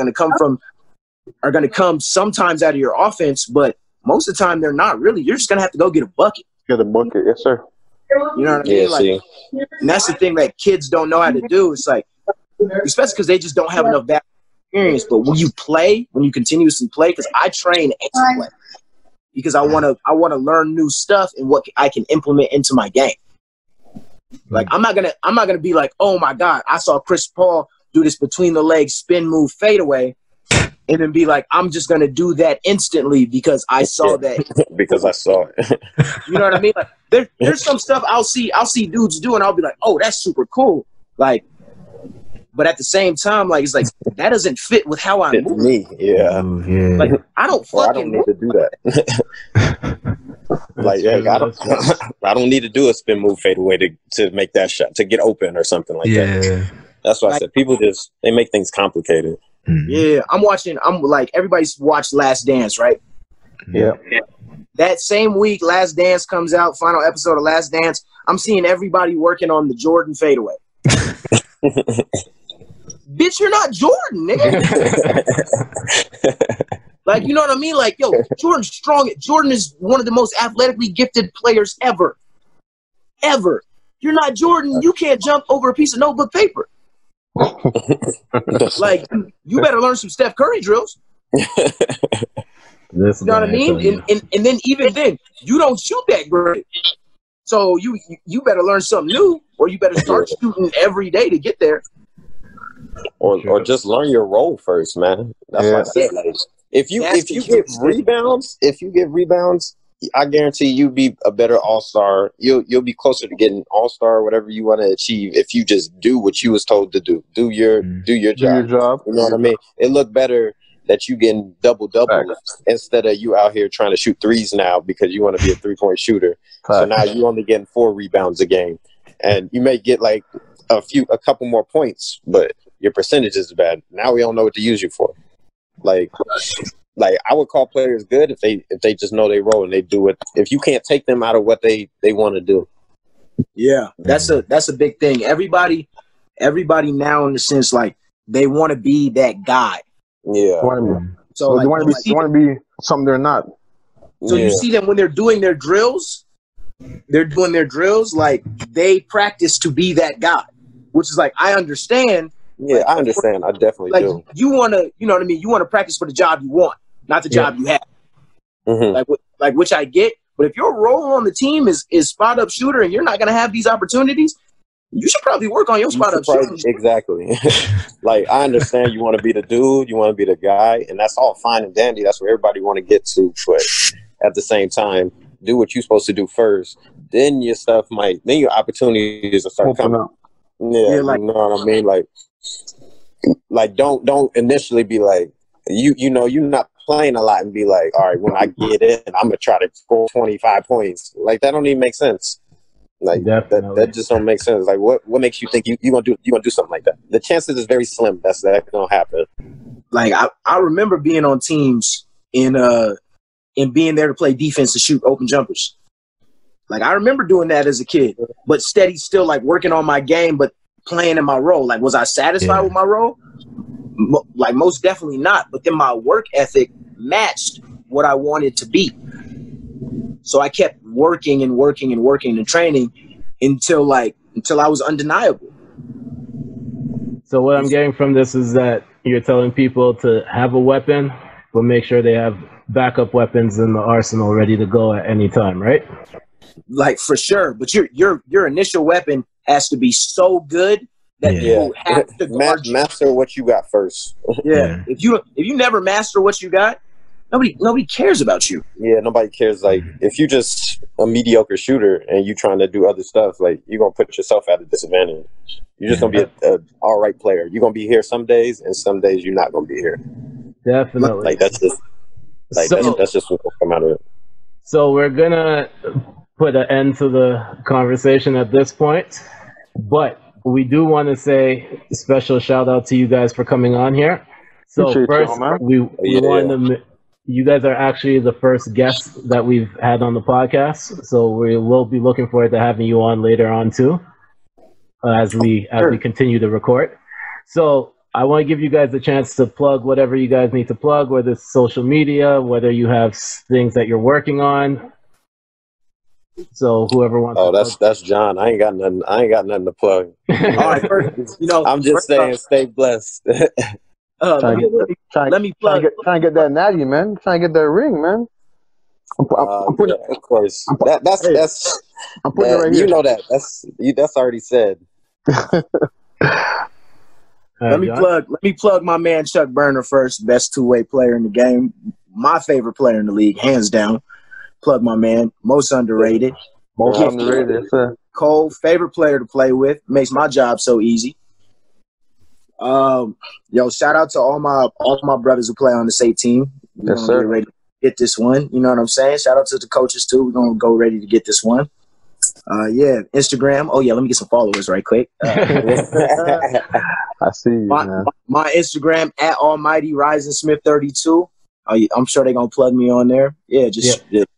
Are going to come sometimes out of your offense, but most of the time they're not really. You're just going to have to go get a bucket. Get a bucket, yes, sir. You know what I mean? Like, and that's the thing that kids don't know how to do. It's like, especially because they just don't have enough back experience. But when you continuously play, because I train and play, because I want to learn new stuff and what I can implement into my game. Like I'm not gonna be like, oh my God, I saw Chris Paul do this between the legs spin move fadeaway. And then be like, I'm just gonna do that instantly because I saw that. Because I saw it. You know what I mean? Like there's some stuff I'll see dudes do, and I'll be like, oh, that's super cool. Like, but at the same time, like it's like that doesn't fit with how I move. Me, yeah. Like I don't need to do that. Like, yeah, I don't need to do a spin move fadeaway to make that shot to get open or something like that. That's why I said people they make things complicated. Yeah, I'm like, everybody's watched Last Dance, right? Yeah. That same week, Last Dance comes out, final episode of Last Dance. I'm seeing everybody working on the Jordan fadeaway. Bitch, you're not Jordan, nigga. Like, you know what I mean? Like, yo, Jordan's strong. Jordan is one of the most athletically gifted players ever. Ever. You're not Jordan. You can't jump over a piece of notebook paper. Like, you better learn some Steph Curry drills. You know what I mean? And then even then, you don't shoot that great. So you better learn something new, or you better start shooting every day to get there. Or just learn your role first, man. That's what I said. Like, if you get rebounds, I guarantee you'll be a better all-star. You'll be closer to getting all-star, whatever you want to achieve, if you just do what you was told to do. Do your job. You know what I mean? It look better that you getting double-doubles instead of you out here trying to shoot threes now because you want to be a three-point shooter. So now you only getting 4 rebounds a game. And you may get like a couple more points, but your percentage is bad. Now we don't know what to use you for. Like I would call players good if they just know their role and they do it. If you can't take them out of what they want to do. Yeah, that's a big thing. Everybody now, in the sense, like they want to be that guy. Yeah. So like, they want to be something they're not. So you see them when they're doing their drills. They're doing their drills like they practice to be that guy, which is like I understand. Yeah, like, I understand. I definitely do. You want to, you know what I mean? You want to practice for the job you want, not the job you have. Mm-hmm. Like which I get. But if your role on the team is spot up shooter and you're not going to have these opportunities, you should probably work on your spot up shooting. Exactly. Like I understand you want to be the dude, you want to be the guy, and that's all fine and dandy. That's where everybody want to get to. But at the same time, do what you're supposed to do first. Then your opportunities will start coming. Yeah, like, you know what I mean? Like don't initially be like, you know, you're not playing a lot and be like, all right, when I get in, I'm gonna try to score 25 points. Like that don't even make sense. Like that just don't make sense. Like what makes you think you gonna do something like that? The chances is very slim that's gonna happen. Like I remember being on teams and being there to play defense and shoot open jumpers. Like I remember doing that as a kid, but steady still like working on my game, but playing in my role. Like was I satisfied with my role? Like most definitely not. But then my work ethic matched what I wanted to be. So I kept working and working and working and training until I was undeniable. So what I'm getting from this is that you're telling people to have a weapon, but make sure they have backup weapons in the arsenal ready to go at any time, right? Like for sure. But your initial weapon has to be so good that you have to master what you got first. Yeah. If you never master what you got, nobody cares about you. Yeah, nobody cares. Like if you just a mediocre shooter and you trying to do other stuff, like you're gonna put yourself at a disadvantage. You're just gonna be an all right player. You're gonna be here some days, and some days you're not gonna be here. Definitely. Like that's just that's just what's gonna come out of it. So we're gonna put an end to the conversation at this point, but we do want to say a special shout out to you guys for coming on here. So first, we want to. You guys are actually the first guests that we've had on the podcast, so we will be looking forward to having you on later on too, as we continue to record. So I want to give you guys a chance to plug whatever you guys need to plug, whether it's social media, whether you have things that you're working on. So whoever wants. Oh, that's John. I ain't got nothing to plug. All right, first, I'm just saying, stay blessed. Let me plug. Trying to get that natty, man. Trying to get that ring, man. I'm putting of course. That's. I'm putting it right here. You know that. That's already said. Let me plug my man Chuck Burner first. Best two-way player in the game. My favorite player in the league, hands down. Plug my man. Most underrated. Most underrated, sir. Cole, favorite player to play with. Makes my job so easy. Shout out to all my brothers who play on the SAIT team. Yes, sir. Get ready to get this one. You know what I'm saying? Shout out to the coaches too. We're gonna go ready to get this one. Instagram. Oh yeah, let me get some followers right quick. I see you, man. My Instagram at Almighty Rising Smith 32. I'm sure they're gonna plug me on there. Yeah,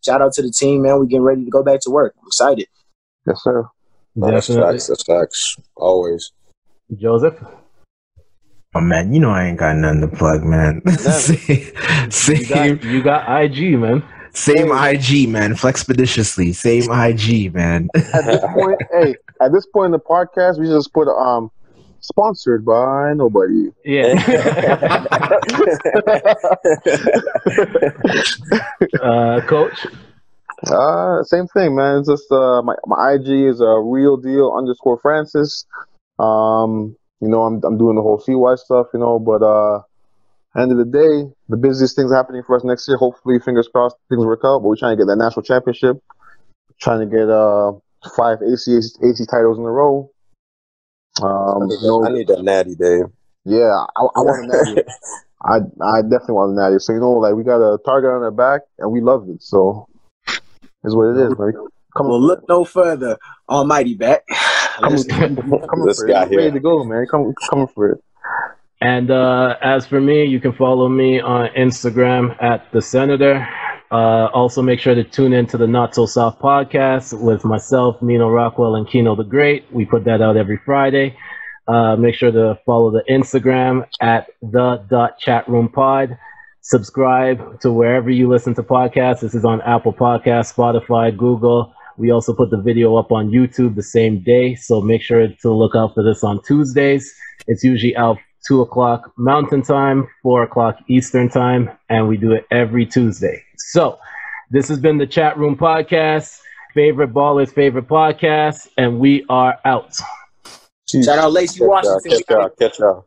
shout out to the team, man. We getting ready to go back to work. I'm excited. Yes, sir. That's facts. Always. Joseph. Oh man, you know I ain't got nothing to plug, man. Same. You got IG, man. Same IG, man. Flexpeditiously. Same IG, man. At this point in the podcast, we just put sponsored by nobody. Yeah. Coach. Same thing, man. It's just my IG is a real deal _Francis. I'm doing the whole CY stuff, but end of the day, the busiest things happening for us next year. Hopefully, fingers crossed, things work out. But we're trying to get that national championship, trying to get 5 AC titles in a row. I need that natty, Dave. Yeah, I want a natty. I definitely want a natty. So we got a target on our back, and we love it. So it's what it is, man. Look no further. Almighty back. This guy here. Ready to go, man. Coming for it. And as for me, you can follow me on Instagram at The Senator. Also, make sure to tune in to the Not So Soft podcast with myself, Nino Rockwell, and Kino the Great. We put that out every Friday. Make sure to follow the Instagram at the.chatroompod. Subscribe to wherever you listen to podcasts. This is on Apple Podcasts, Spotify, Google. We also put the video up on YouTube the same day, so make sure to look out for this on Tuesdays. It's usually out 2 o'clock Mountain Time, 4 o'clock Eastern Time, and we do it every Tuesday. So this has been the Chat Room Podcast, favorite ballers, favorite podcast, and we are out. Shout out Lacey Washington. Catch y'all.